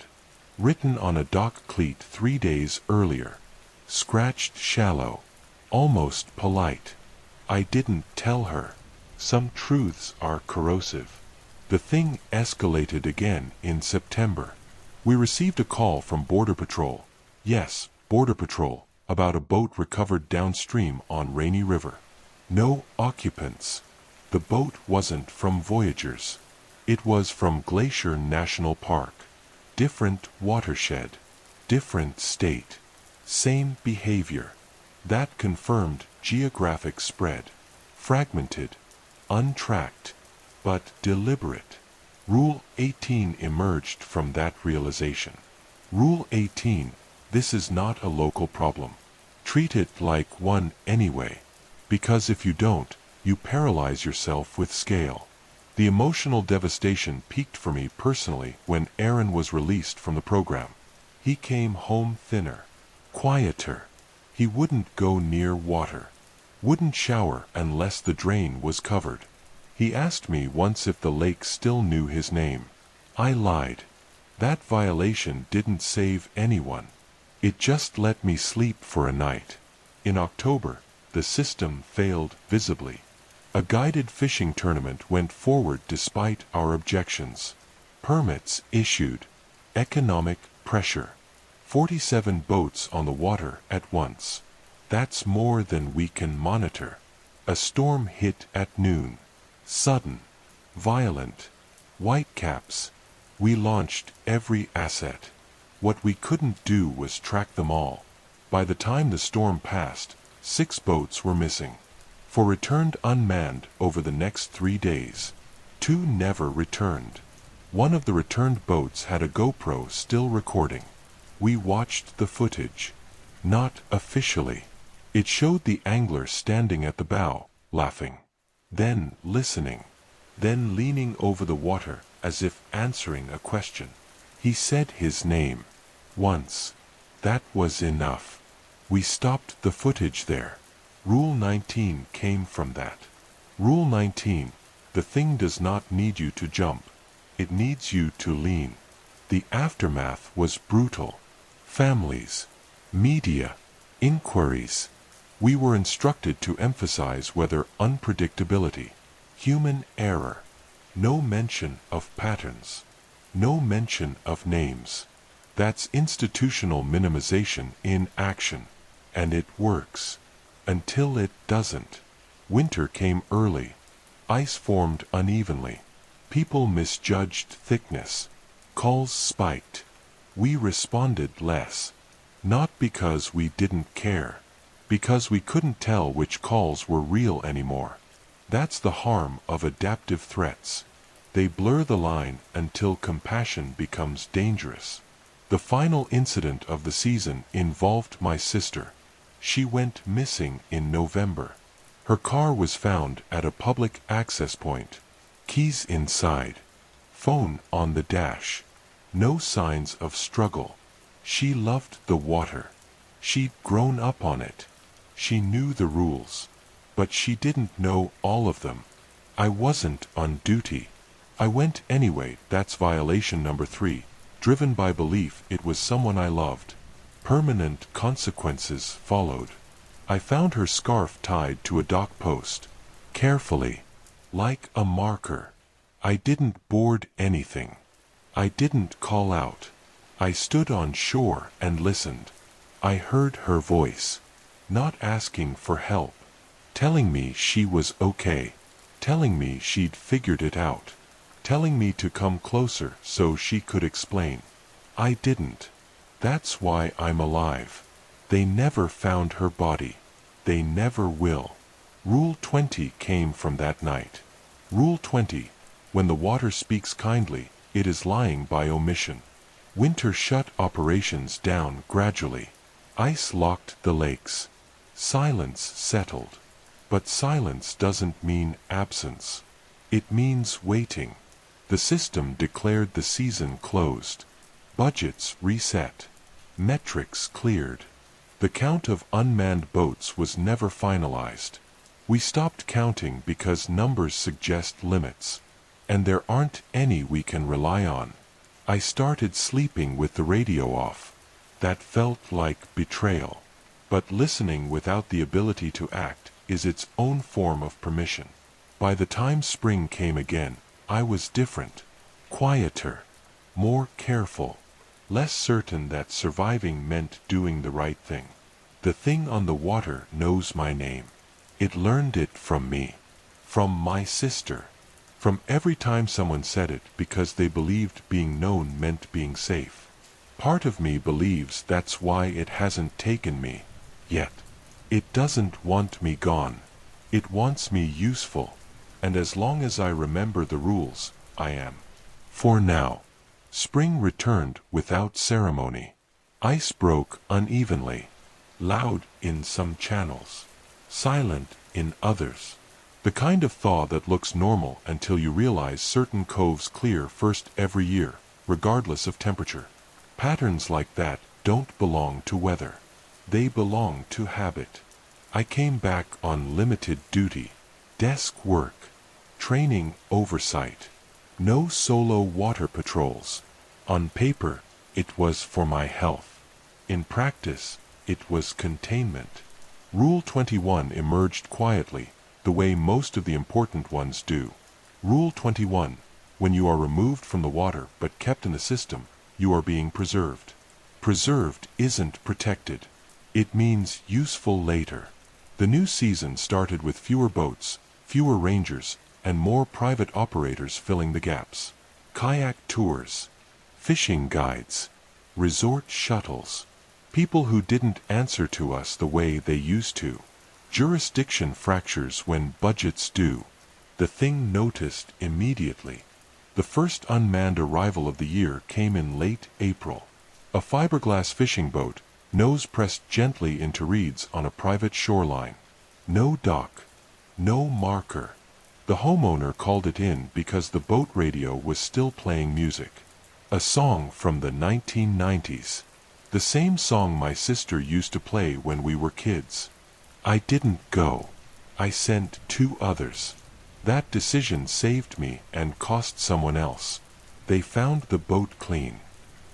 Written on a dock cleat 3 days earlier. Scratched shallow. Almost polite. I didn't tell her. Some truths are corrosive. The thing escalated again in September. We received a call from Border Patrol. Yes, Border Patrol, about a boat recovered downstream on Rainy River. No occupants. The boat wasn't from Voyageurs. It was from Voyageurs National Park. Different watershed. Different state. Same behavior. That confirmed geographic spread. Fragmented. Untracked. But deliberate. Rule 18 emerged from that realization. Rule 18, this is not a local problem. Treat it like one anyway, because if you don't, you paralyze yourself with scale. The emotional devastation peaked for me personally when Aaron was released from the program. He came home thinner, quieter. He wouldn't go near water, wouldn't shower unless the drain was covered. He asked me once if the lake still knew his name. I lied. That violation didn't save anyone. It just let me sleep for a night. In October, the system failed visibly. A guided fishing tournament went forward despite our objections. Permits issued. Economic pressure. 47 boats on the water at once. That's more than we can monitor. A storm hit at noon. Sudden. Violent. Whitecaps. We launched every asset. What we couldn't do was track them all. By the time the storm passed, 6 boats were missing. 4 returned unmanned over the next 3 days. 2 never returned. One of the returned boats had a GoPro still recording. We watched the footage. Not officially. It showed the angler standing at the bow, laughing. Then listening. Then leaning over the water as if answering a question. He said his name. Once. That was enough. We stopped the footage there. Rule 19 came from that. Rule 19, the thing does not need you to jump. It needs you to lean. The aftermath was brutal. Families, media, inquiries. We were instructed to emphasize weather unpredictability, human error. No mention of patterns. No mention of names. That's institutional minimization in action. And it works. Until it doesn't. Winter came early. Ice formed unevenly. People misjudged thickness. Calls spiked. We responded less. Not because we didn't care. Because we couldn't tell which calls were real anymore. That's the harm of adaptive threats. They blur the line until compassion becomes dangerous. The final incident of the season involved my sister. She went missing in November. Her car was found at a public access point. Keys inside. Phone on the dash. No signs of struggle. She loved the water. She'd grown up on it. She knew the rules. But she didn't know all of them. I wasn't on duty. I went anyway. That's violation number 3. Driven by belief it was someone I loved. Permanent consequences followed. I found her scarf tied to a dock post. Carefully. Like a marker. I didn't board anything. I didn't call out. I stood on shore and listened. I heard her voice. Not asking for help. Telling me she was okay. Telling me she'd figured it out. Telling me to come closer so she could explain. I didn't. That's why I'm alive. They never found her body. They never will. Rule 20 came from that night. Rule 20, when the water speaks kindly, it is lying by omission. Winter shut operations down gradually. Ice locked the lakes. Silence settled. But silence doesn't mean absence. It means waiting. The system declared the season closed. Budgets reset. Metrics cleared. The count of unmanned boats was never finalized. We stopped counting because numbers suggest limits. And there aren't any we can rely on. I started sleeping with the radio off. That felt like betrayal. But listening without the ability to act is its own form of permission. By the time spring came again, I was different. Quieter. More careful. Less certain that surviving meant doing the right thing. The thing on the water knows my name. It learned it from me. From my sister. From every time someone said it because they believed being known meant being safe. Part of me believes that's why it hasn't taken me. Yet. It doesn't want me gone. It wants me useful. And as long as I remember the rules, I am. For now. Spring returned without ceremony. Ice broke unevenly, loud in some channels, silent in others. The kind of thaw that looks normal until you realize certain coves clear first every year, regardless of temperature. Patterns like that don't belong to weather. They belong to habit. I came back on limited duty. Desk work. Training oversight. No solo water patrols. On paper, it was for my health. In practice, it was containment. Rule 21 emerged quietly, the way most of the important ones do. Rule 21. When you are removed from the water but kept in the system, you are being preserved. Preserved isn't protected. It means useful later. The new season started with fewer boats, fewer rangers, and more private operators filling the gaps. Kayak tours, fishing guides, resort shuttles. People who didn't answer to us the way they used to. Jurisdiction fractures when budgets do. The thing noticed immediately. The first unmanned arrival of the year came in late April. A fiberglass fishing boat, nose pressed gently into reeds on a private shoreline. No dock. No marker. The homeowner called it in because the boat radio was still playing music. A song from the 1990s. The same song my sister used to play when we were kids. I didn't go. I sent 2 others. That decision saved me and cost someone else. They found the boat clean,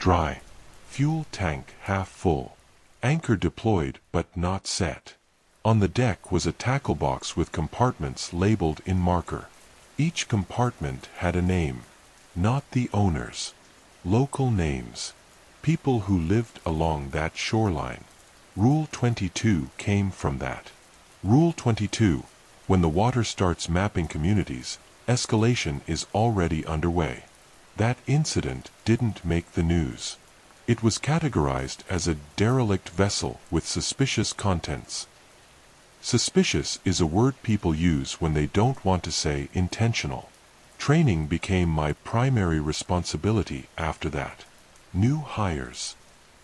dry, fuel tank half full, anchor deployed but not set. On the deck was a tackle box with compartments labeled in marker. Each compartment had a name, not the owner's. Local names. People who lived along that shoreline. Rule 22 came from that. Rule 22. When the water starts mapping communities, escalation is already underway. That incident didn't make the news. It was categorized as a derelict vessel with suspicious contents. Suspicious is a word people use when they don't want to say intentional. Training became my primary responsibility after that. New hires,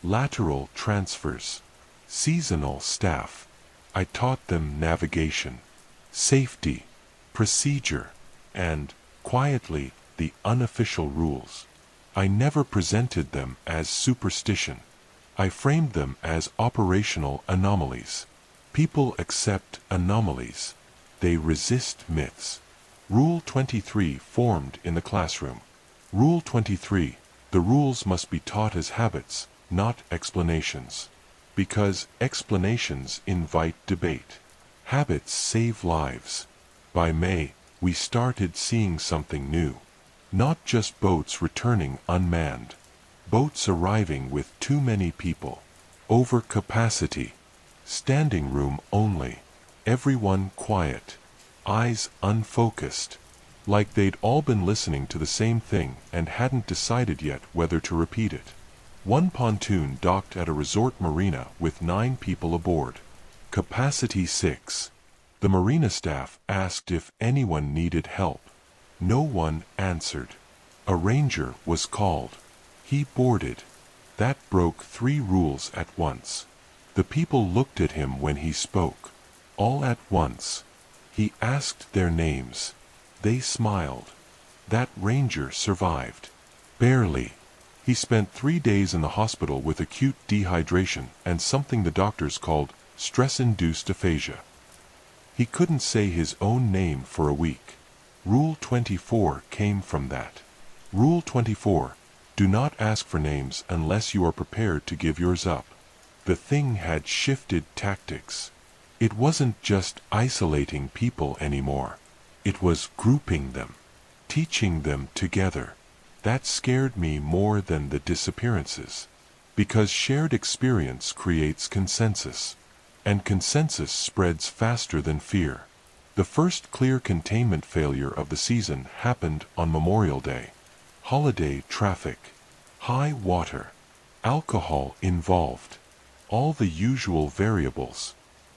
lateral transfers, seasonal staff. I taught them navigation, safety, procedure, and, quietly, the unofficial rules. I never presented them as superstition. I framed them as operational anomalies. People accept anomalies. They resist myths. Rule 23 formed in the classroom. Rule 23. The rules must be taught as habits, not explanations. Because explanations invite debate. Habits save lives. By May, we started seeing something new. Not just boats returning unmanned. Boats arriving with too many people. Overcapacity. Standing room only. Everyone quiet. Eyes unfocused. Like they'd all been listening to the same thing and hadn't decided yet whether to repeat it. One pontoon docked at a resort marina with 9 people aboard. Capacity 6. The marina staff asked if anyone needed help. No one answered. A ranger was called. He boarded. That broke 3 rules at once. The people looked at him when he spoke. All at once. He asked their names. They smiled. That ranger survived. Barely. He spent 3 days in the hospital with acute dehydration and something the doctors called stress-induced aphasia. He couldn't say his own name for a week. Rule 24 came from that. Rule 24. Do not ask for names unless you are prepared to give yours up. The thing had shifted tactics. It wasn't just isolating people anymore. It was grouping them, teaching them together. That scared me more than the disappearances. Because shared experience creates consensus. And consensus spreads faster than fear. The first clear containment failure of the season happened on Memorial Day. Holiday traffic. High water. Alcohol involved. All the usual variables.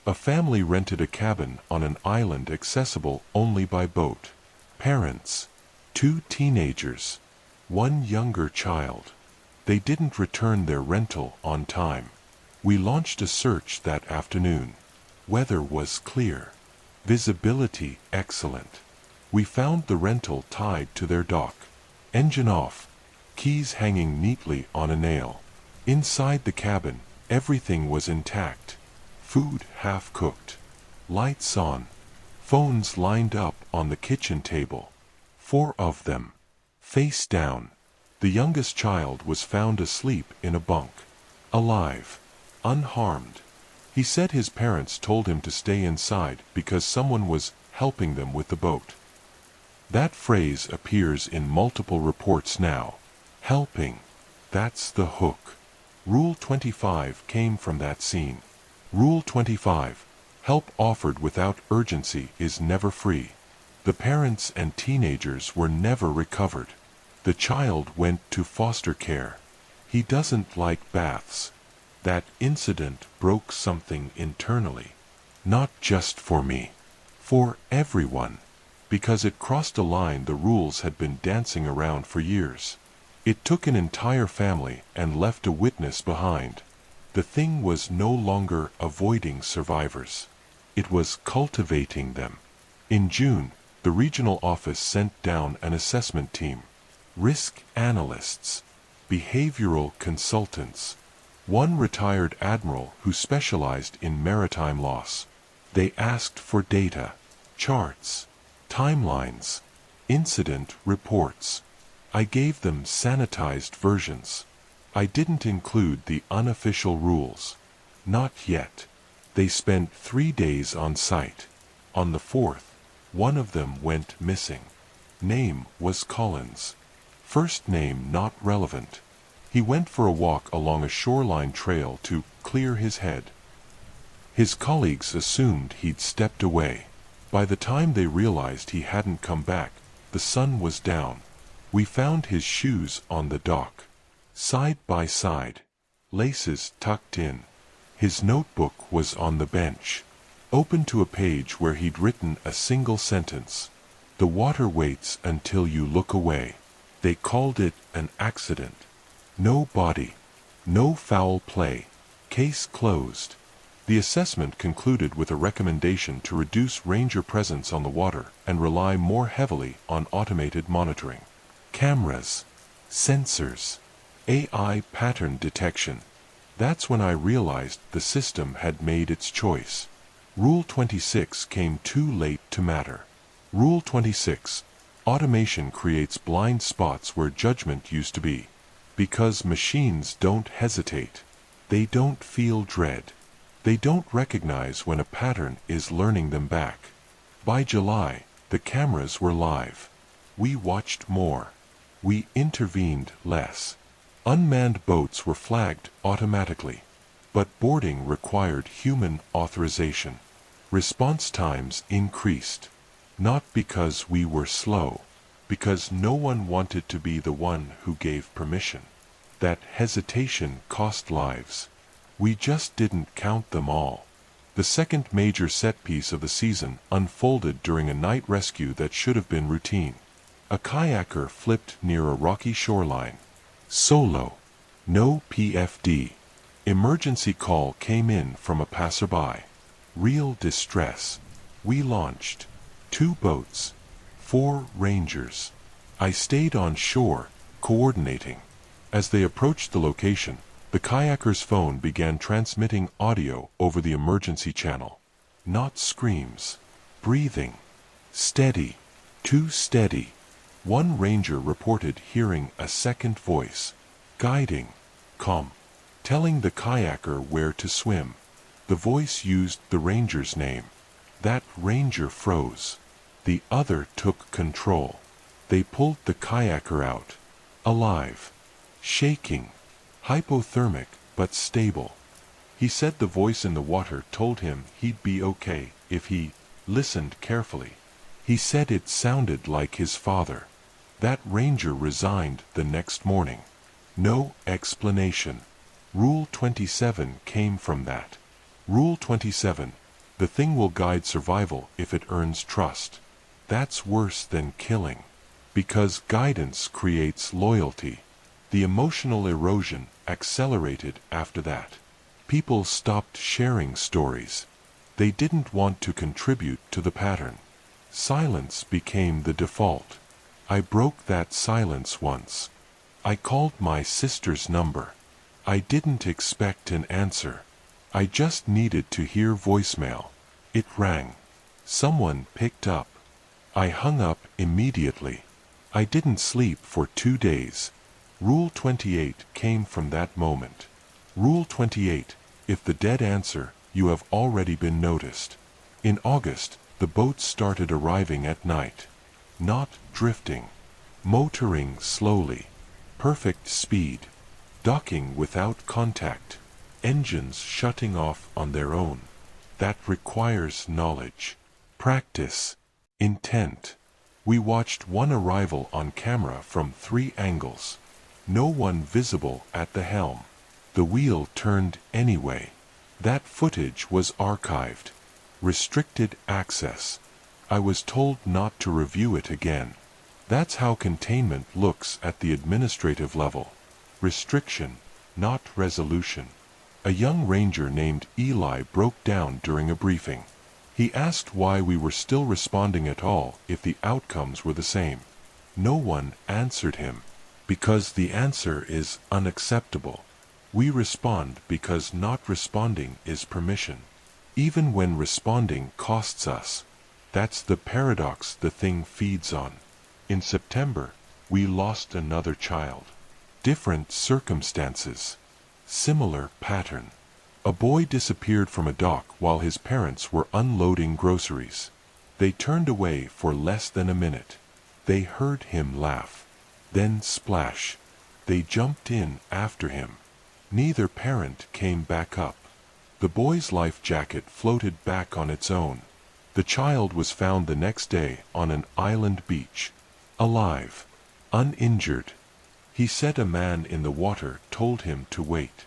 A family rented a cabin on an island accessible only by boat. Parents. 2 teenagers. one younger child. They didn't return their rental on time. We launched a search that afternoon. Weather was clear. Visibility excellent. We found the rental tied to their dock. Engine off. Keys hanging neatly on a nail. Inside the cabin, everything was intact. Food half cooked. Lights on. Phones lined up on the kitchen table. 4 of them. Face down. The youngest child was found asleep in a bunk. Alive. Unharmed. He said his parents told him to stay inside because someone was helping them with the boat. That phrase appears in multiple reports now. Helping. That's the hook. Rule 25 came from that scene. Rule 25. Help offered without urgency is never free. The parents and teenagers were never recovered. The child went to foster care. He doesn't like baths. That incident broke something internally. Not just for me. For everyone. Because it crossed a line the rules had been dancing around for years. It took an entire family and left a witness behind. The thing was no longer avoiding survivors. It was cultivating them. In June, the regional office sent down an assessment team. Risk analysts. Behavioral consultants. One retired admiral who specialized in maritime loss. They asked for data, charts, timelines, incident reports. I gave them sanitized versions. I didn't include the unofficial rules. Not yet. They spent 3 days on site. On the 4th, one of them went missing. Name was Collins. First name not relevant. He went for a walk along a shoreline trail to clear his head. His colleagues assumed he'd stepped away. By the time they realized he hadn't come back, the sun was down. We found his shoes on the dock. Side by side. Laces tucked in. His notebook was on the bench. Open to a page where he'd written a single sentence. The water waits until you look away. They called it an accident. No body. No foul play. Case closed. The assessment concluded with a recommendation to reduce ranger presence on the water and rely more heavily on automated monitoring. Cameras. Sensors. AI pattern detection. That's when I realized the system had made its choice. Rule 26 came too late to matter. Rule 26. Automation creates blind spots where judgment used to be. Because machines don't hesitate. They don't feel dread. They don't recognize when a pattern is learning them back. By July, the cameras were live. We watched more. We intervened less. Unmanned boats were flagged automatically. But boarding required human authorization. Response times increased. Not because we were slow. Because no one wanted to be the one who gave permission. That hesitation cost lives. We just didn't count them all. The second major set piece of the season unfolded during a night rescue that should have been routine. A kayaker flipped near a rocky shoreline. Solo. No PFD. Emergency call came in from a passerby. Real distress. We launched. 2 boats. 4 rangers. I stayed on shore, coordinating. As they approached the location, the kayaker's phone began transmitting audio over the emergency channel. Not screams. Breathing. Steady. Too steady. One ranger reported hearing a second voice. Guiding. Calm. Telling the kayaker where to swim. The voice used the ranger's name. That ranger froze. The other took control. They pulled the kayaker out. Alive. Shaking. Hypothermic, but stable. He said the voice in the water told him he'd be okay if he listened carefully. He said it sounded like his father. That ranger resigned the next morning. No explanation. Rule 27 came from that. Rule 27. The thing will guide survival if it earns trust. That's worse than killing. Because guidance creates loyalty. The emotional erosion accelerated after that. People stopped sharing stories. They didn't want to contribute to the pattern. Silence became the default. I broke that silence once. I called my sister's number. I didn't expect an answer. I just needed to hear voicemail. It rang. Someone picked up. I hung up immediately. I didn't sleep for 2 days. Rule 28 came from that moment. Rule 28: if the dead answer, you have already been noticed. In August, the boats started arriving at night. Not drifting. Motoring slowly. Perfect speed. Docking without contact. Engines shutting off on their own. That requires knowledge, practice, intent. We watched one arrival on camera from 3 angles. No one visible at the helm. The wheel turned anyway. That footage was archived. Restricted access. I was told not to review it again. That's how containment looks at the administrative level. Restriction, not resolution. A young ranger named Eli broke down during a briefing. He asked why we were still responding at all if the outcomes were the same. No one answered him. Because the answer is unacceptable. We respond because not responding is permission. Even when responding costs us. That's the paradox the thing feeds on. In September, we lost another child. Different circumstances. Similar pattern. A boy disappeared from a dock while his parents were unloading groceries. They turned away for less than a minute. They heard him laugh. Then splash. They jumped in after him. Neither parent came back up. The boy's life jacket floated back on its own. The child was found the next day on an island beach. Alive. Uninjured. He said a man in the water told him to wait.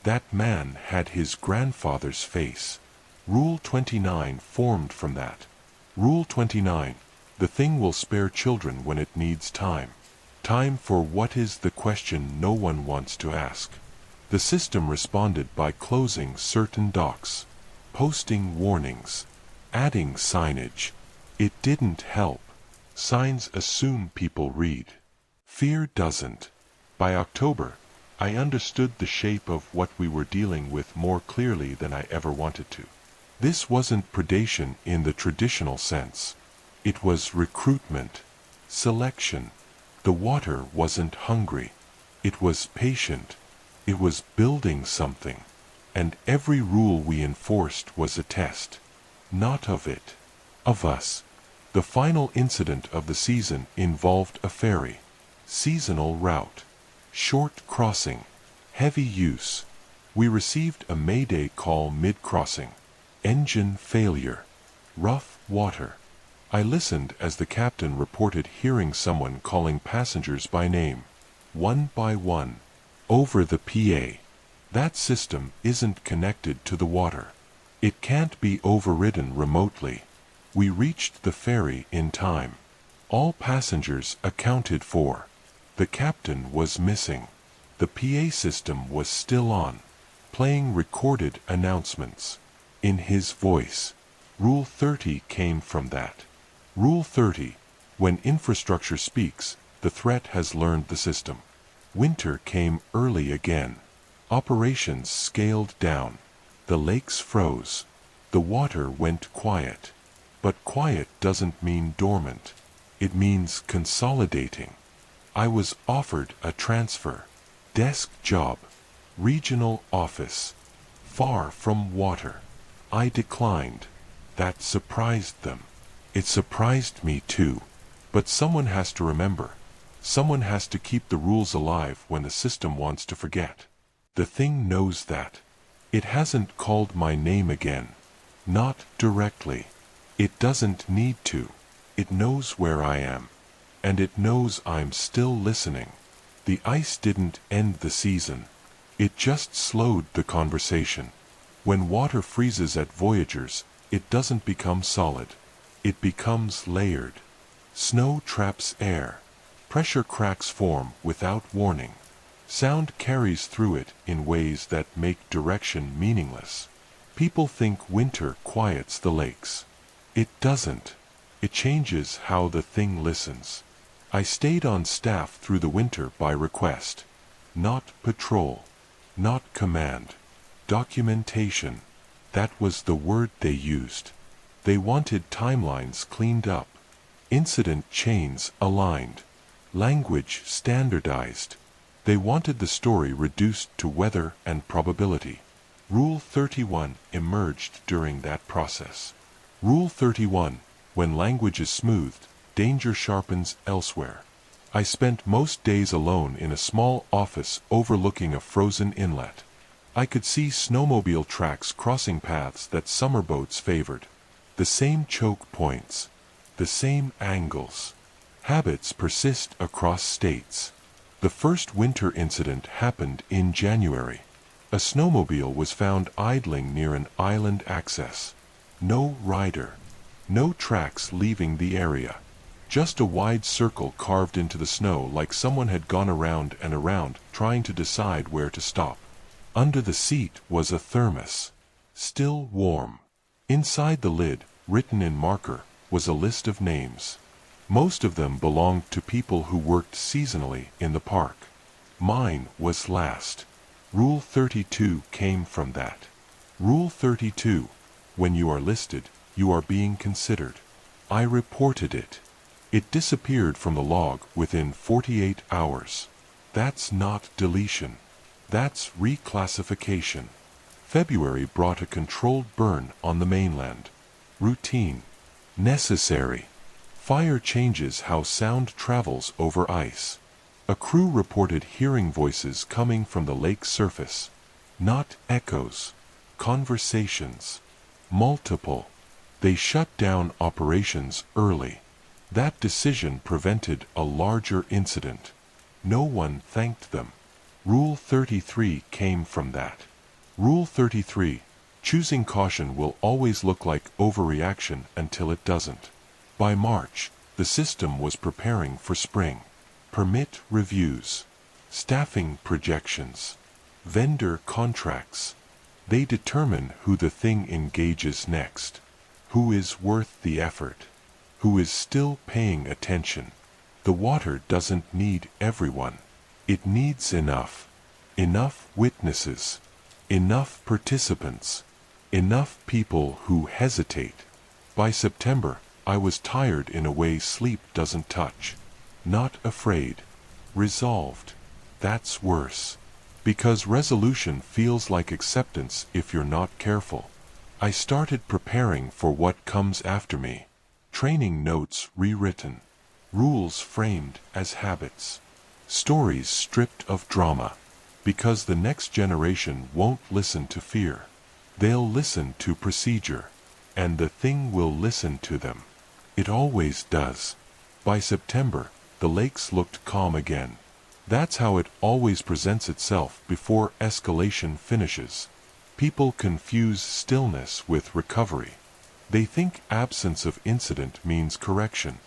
That man had his grandfather's face. Rule 29 formed from that. Rule 29. The thing will spare children when it needs time. Time for what is the question no one wants to ask. The system responded by closing certain docks, posting warnings, adding signage. It didn't help. Signs assume people read. Fear doesn't. By October, I understood the shape of what we were dealing with more clearly than I ever wanted to. This wasn't predation in the traditional sense. It was recruitment, selection. The water wasn't hungry. It was patient. It was building something. And every rule we enforced was a test. Not of it. Of us. The final incident of the season involved a ferry. Seasonal route. Short crossing. Heavy use. We received a mayday call mid-crossing. Engine failure. Rough water. I listened as the captain reported hearing someone calling passengers by name. One by one. Over the PA. That system isn't connected to the water. It can't be overridden remotely. We reached the ferry in time. All passengers accounted for. The captain was missing. The PA system was still on, playing recorded announcements. In his voice. Rule 30 came from that. Rule 30. When infrastructure speaks, the threat has learned the system. Winter came early again. Operations scaled down. The lakes froze. The water went quiet. But quiet doesn't mean dormant. It means consolidating. I was offered a transfer. Desk job. Regional office. Far from water. I declined. That surprised them. It surprised me too. But someone has to remember. Someone has to keep the rules alive when the system wants to forget. The thing knows that. It hasn't called my name again. Not directly. It doesn't need to. It knows where I am. And it knows I'm still listening. The ice didn't end the season. It just slowed the conversation. When water freezes at Voyageurs, it doesn't become solid. It becomes layered. Snow traps air. Pressure cracks form without warning. Sound carries through it in ways that make direction meaningless. People think winter quiets the lakes. It doesn't. It changes how the thing listens. I stayed on staff through the winter by request. Not patrol. Not command. Documentation. That was the word they used. They wanted timelines cleaned up. Incident chains aligned. Language standardized. They wanted the story reduced to weather and probability. Rule 31 emerged during that process. Rule 31: when language is smoothed, danger sharpens elsewhere. I spent most days alone in a small office overlooking a frozen inlet. I could see snowmobile tracks crossing paths that summer boats favored. The same choke points. The same angles. Habits persist across states. The first winter incident happened in January. A snowmobile was found idling near an island access. No rider. No tracks leaving the area. Just a wide circle carved into the snow like someone had gone around and around trying to decide where to stop. Under the seat was a thermos. Still warm. Inside the lid, written in marker, was a list of names. Most of them belonged to people who worked seasonally in the park. Mine was last. Rule 32 came from that. Rule 32: when you are listed, you are being considered. I reported it. It disappeared from the log within 48 hours. That's not deletion. That's reclassification. February brought a controlled burn on the mainland. Routine. Necessary. Fire changes how sound travels over ice. A crew reported hearing voices coming from the lake's surface. Not echoes. Conversations. Multiple. They shut down operations early. That decision prevented a larger incident. No one thanked them. Rule 33 came from that. Rule 33: choosing caution will always look like overreaction until it doesn't. By March, the system was preparing for spring. Permit reviews. Staffing projections. Vendor contracts. They determine who the thing engages next. Who is worth the effort. Who is still paying attention. The water doesn't need everyone. It needs enough. Enough witnesses. Enough participants. Enough people who hesitate. By September, I was tired in a way sleep doesn't touch. Not afraid. Resolved. That's worse. Because resolution feels like acceptance if you're not careful. I started preparing for what comes after me. Training notes rewritten. Rules framed as habits. Stories stripped of drama. Because the next generation won't listen to fear. They'll listen to procedure. And the thing will listen to them. It always does. By September, the lakes looked calm again. That's how it always presents itself before escalation finishes. People confuse stillness with recovery. They think absence of incident means correction.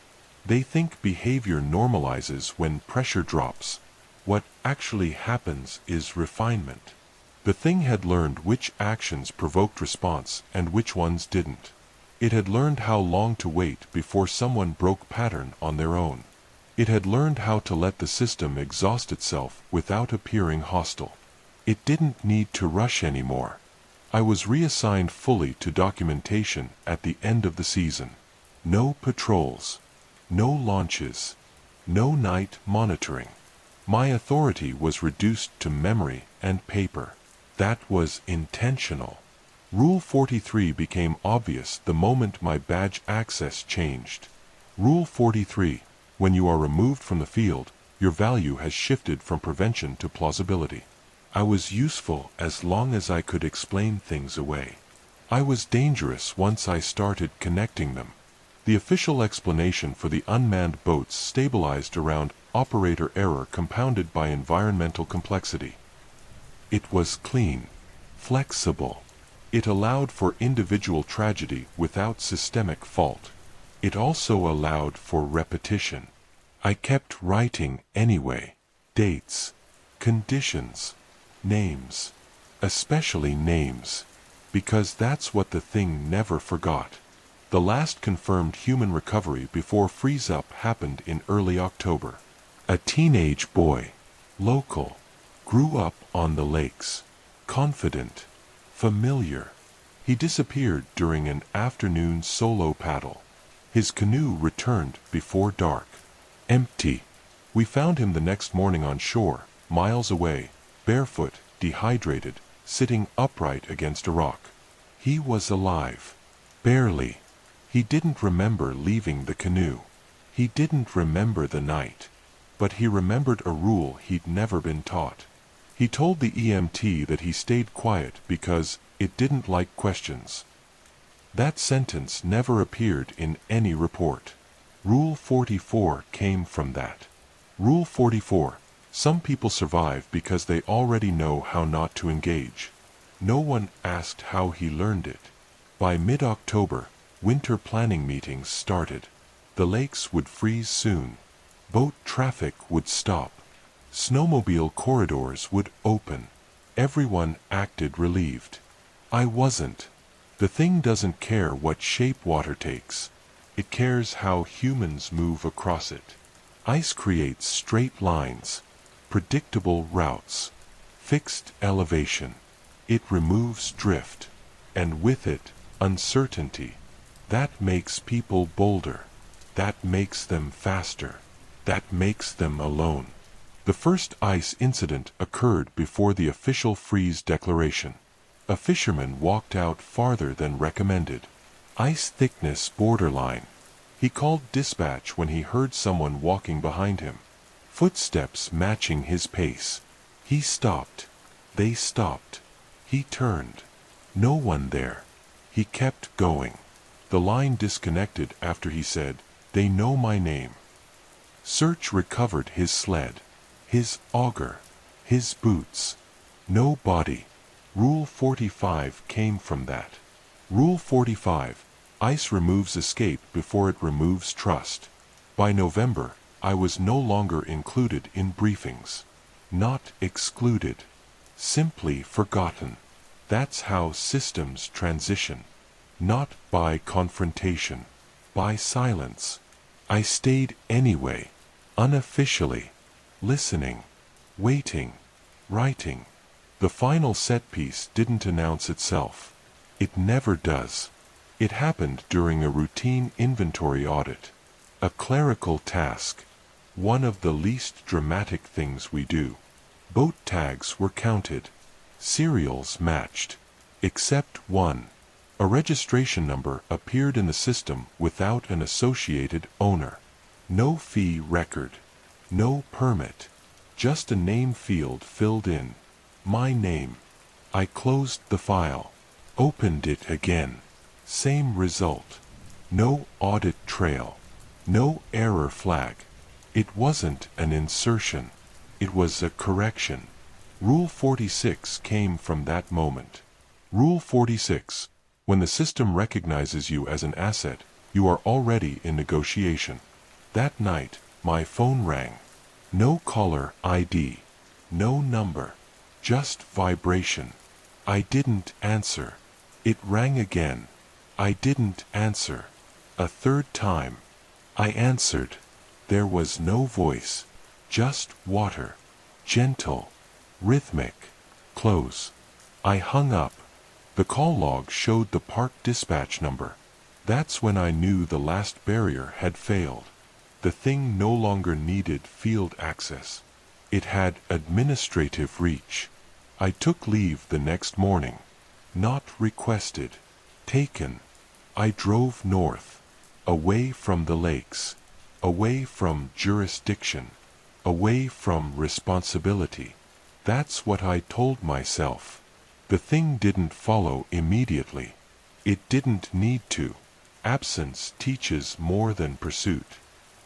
They think behavior normalizes when pressure drops. What actually happens is refinement. The thing had learned which actions provoked response and which ones didn't. It had learned how long to wait before someone broke pattern on their own. It had learned how to let the system exhaust itself without appearing hostile. It didn't need to rush anymore. I was reassigned fully to documentation at the end of the season. No patrols. No launches. No night monitoring. My authority was reduced to memory and paper. That was intentional. Rule 43 became obvious the moment my badge access changed. Rule 43: when you are removed from the field, your value has shifted from prevention to plausibility. I was useful as long as I could explain things away. I was dangerous once I started connecting them. The official explanation for the unmanned boats stabilized around operator error compounded by environmental complexity. It was clean, flexible. It allowed for individual tragedy without systemic fault. It also allowed for repetition. I kept writing anyway. Dates, conditions, names, especially names, because that's what the thing never forgot. The last confirmed human recovery before freeze-up happened in early October. A teenage boy, local, grew up on the lakes, confident, familiar. He disappeared during an afternoon solo paddle. His canoe returned before dark. Empty. We found him the next morning on shore, miles away, barefoot, dehydrated, sitting upright against a rock. He was alive. Barely. He didn't remember leaving the canoe. He didn't remember the night. But he remembered a rule he'd never been taught. He told the EMT that he stayed quiet because it didn't like questions. That sentence never appeared in any report. Rule 44 came from that. Rule 44. Some people survive because they already know how not to engage. No one asked how he learned it. By mid-October, winter planning meetings started. The lakes would freeze soon. Boat traffic would stop. Snowmobile corridors would open. Everyone acted relieved. I wasn't. The thing doesn't care what shape water takes. It cares how humans move across it. Ice creates straight lines, predictable routes, fixed elevation. It removes drift, and with it, uncertainty. That makes people bolder. That makes them faster. That makes them alone. The first ice incident occurred before the official freeze declaration. A fisherman walked out farther than recommended. Ice thickness borderline. He called dispatch when he heard someone walking behind him. Footsteps matching his pace. He stopped. They stopped. He turned. No one there. He kept going. The line disconnected after he said, "They know my name." Search recovered his sled, his auger, his boots. No body. Rule 45 came from that. Rule 45. Ice removes escape before it removes trust. By November, I was no longer included in briefings. Not excluded. Simply forgotten. That's how systems transition. Not by confrontation. By silence. I stayed anyway. Unofficially. Listening. Waiting. Writing. The final set piece didn't announce itself. It never does. It happened during a routine inventory audit. A clerical task. One of the least dramatic things we do. Boat tags were counted. Serials matched. Except one. A registration number appeared in the system without an associated owner. No fee record. No permit. Just a name field filled in. My name. I closed the file. Opened it again. Same result. No audit trail. No error flag. It wasn't an insertion. It was a correction. Rule 46 came from that moment. Rule 46. When the system recognizes you as an asset, you are already in negotiation. That night, my phone rang. No caller ID. No number. Just vibration. I didn't answer. It rang again. I didn't answer. A third time. I answered. There was no voice. Just water. Gentle. Rhythmic. Close. I hung up. The call log showed the park dispatch number. That's when I knew the last barrier had failed. The thing no longer needed field access. It had administrative reach. I took leave the next morning. Not requested. Taken. I drove north. Away from the lakes. Away from jurisdiction. Away from responsibility. That's what I told myself. The thing didn't follow immediately. It didn't need to. Absence teaches more than pursuit.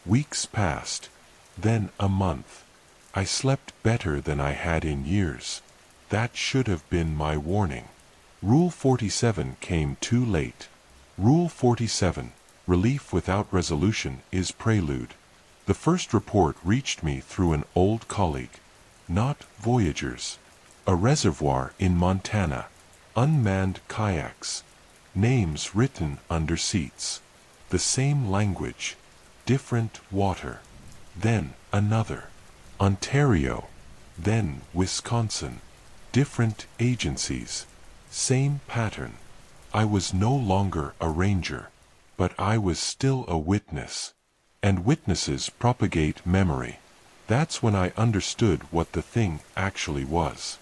Weeks passed. Then a month. I slept better than I had in years. That should have been my warning. Rule 47 came too late. Rule 47. Relief without resolution is prelude. The first report reached me through an old colleague. Not Voyageurs. A reservoir in Montana. Unmanned kayaks. Names written under seats. The same language. Different water. Then another. Ontario. Then Wisconsin. Different agencies. Same pattern. I was no longer a ranger, but I was still a witness. And witnesses propagate memory. That's when I understood what the thing actually was.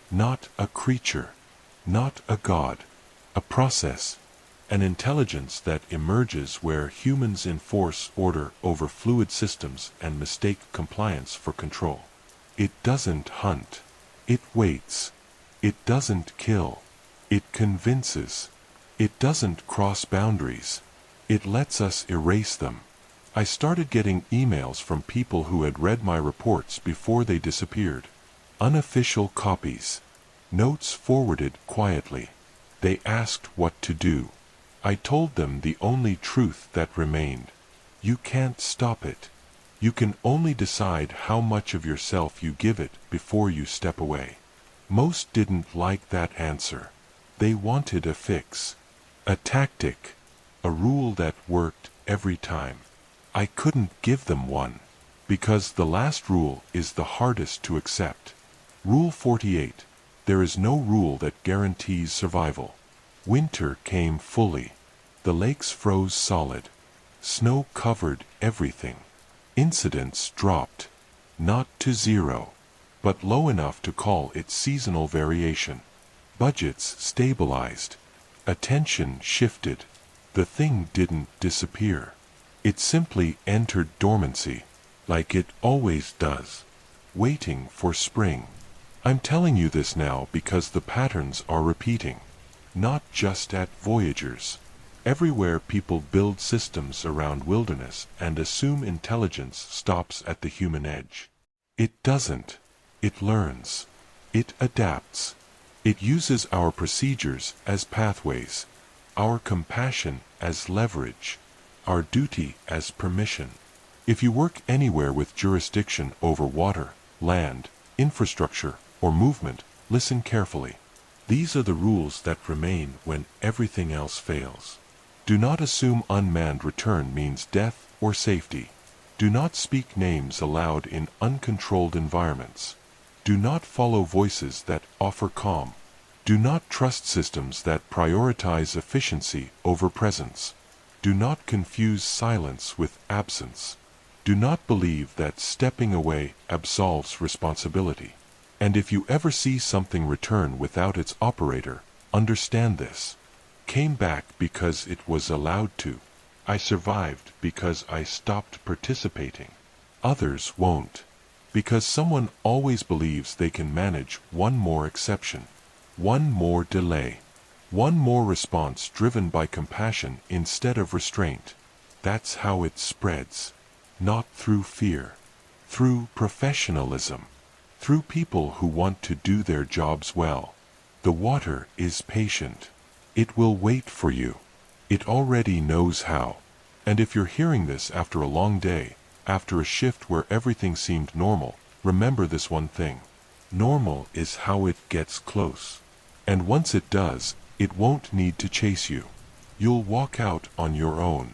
Not a creature. Not a god. A process. An intelligence that emerges where humans enforce order over fluid systems and mistake compliance for control. It doesn't hunt. It waits. It doesn't kill. It convinces. It doesn't cross boundaries. It lets us erase them. I started getting emails from people who had read my reports before they disappeared. Unofficial copies. Notes forwarded quietly. They asked what to do. I told them the only truth that remained. You can't stop it. You can only decide how much of yourself you give it before you step away. Most didn't like that answer. They wanted a fix. A tactic. A rule that worked every time. I couldn't give them one, because the last rule is the hardest to accept. Rule 48. There is no rule that guarantees survival. Winter came fully. The lakes froze solid. Snow covered everything. Incidents dropped. Not to zero, but low enough to call it seasonal variation. Budgets stabilized. Attention shifted. The thing didn't disappear. It simply entered dormancy, like it always does, waiting for spring. I'm telling you this now because the patterns are repeating. Not just at Voyageurs. Everywhere people build systems around wilderness and assume intelligence stops at the human edge. It doesn't. It learns. It adapts. It uses our procedures as pathways, our compassion as leverage, our duty as permission. If you work anywhere with jurisdiction over water, land, infrastructure, or movement, listen carefully. These are the rules that remain when everything else fails. Do not assume unmanned return means death or safety. Do not speak names aloud in uncontrolled environments. Do not follow voices that offer calm. Do not trust systems that prioritize efficiency over presence. Do not confuse silence with absence. Do not believe that stepping away absolves responsibility. And if you ever see something return without its operator, understand this. Came back because it was allowed to. I survived because I stopped participating. Others won't. Because someone always believes they can manage one more exception, one more delay, one more response driven by compassion instead of restraint. That's how it spreads. Not through fear. Through professionalism. Through people who want to do their jobs well. The water is patient. It will wait for you. It already knows how. And if you're hearing this after a long day, after a shift where everything seemed normal, remember this one thing. Normal is how it gets close. And once it does, it won't need to chase you. You'll walk out on your own.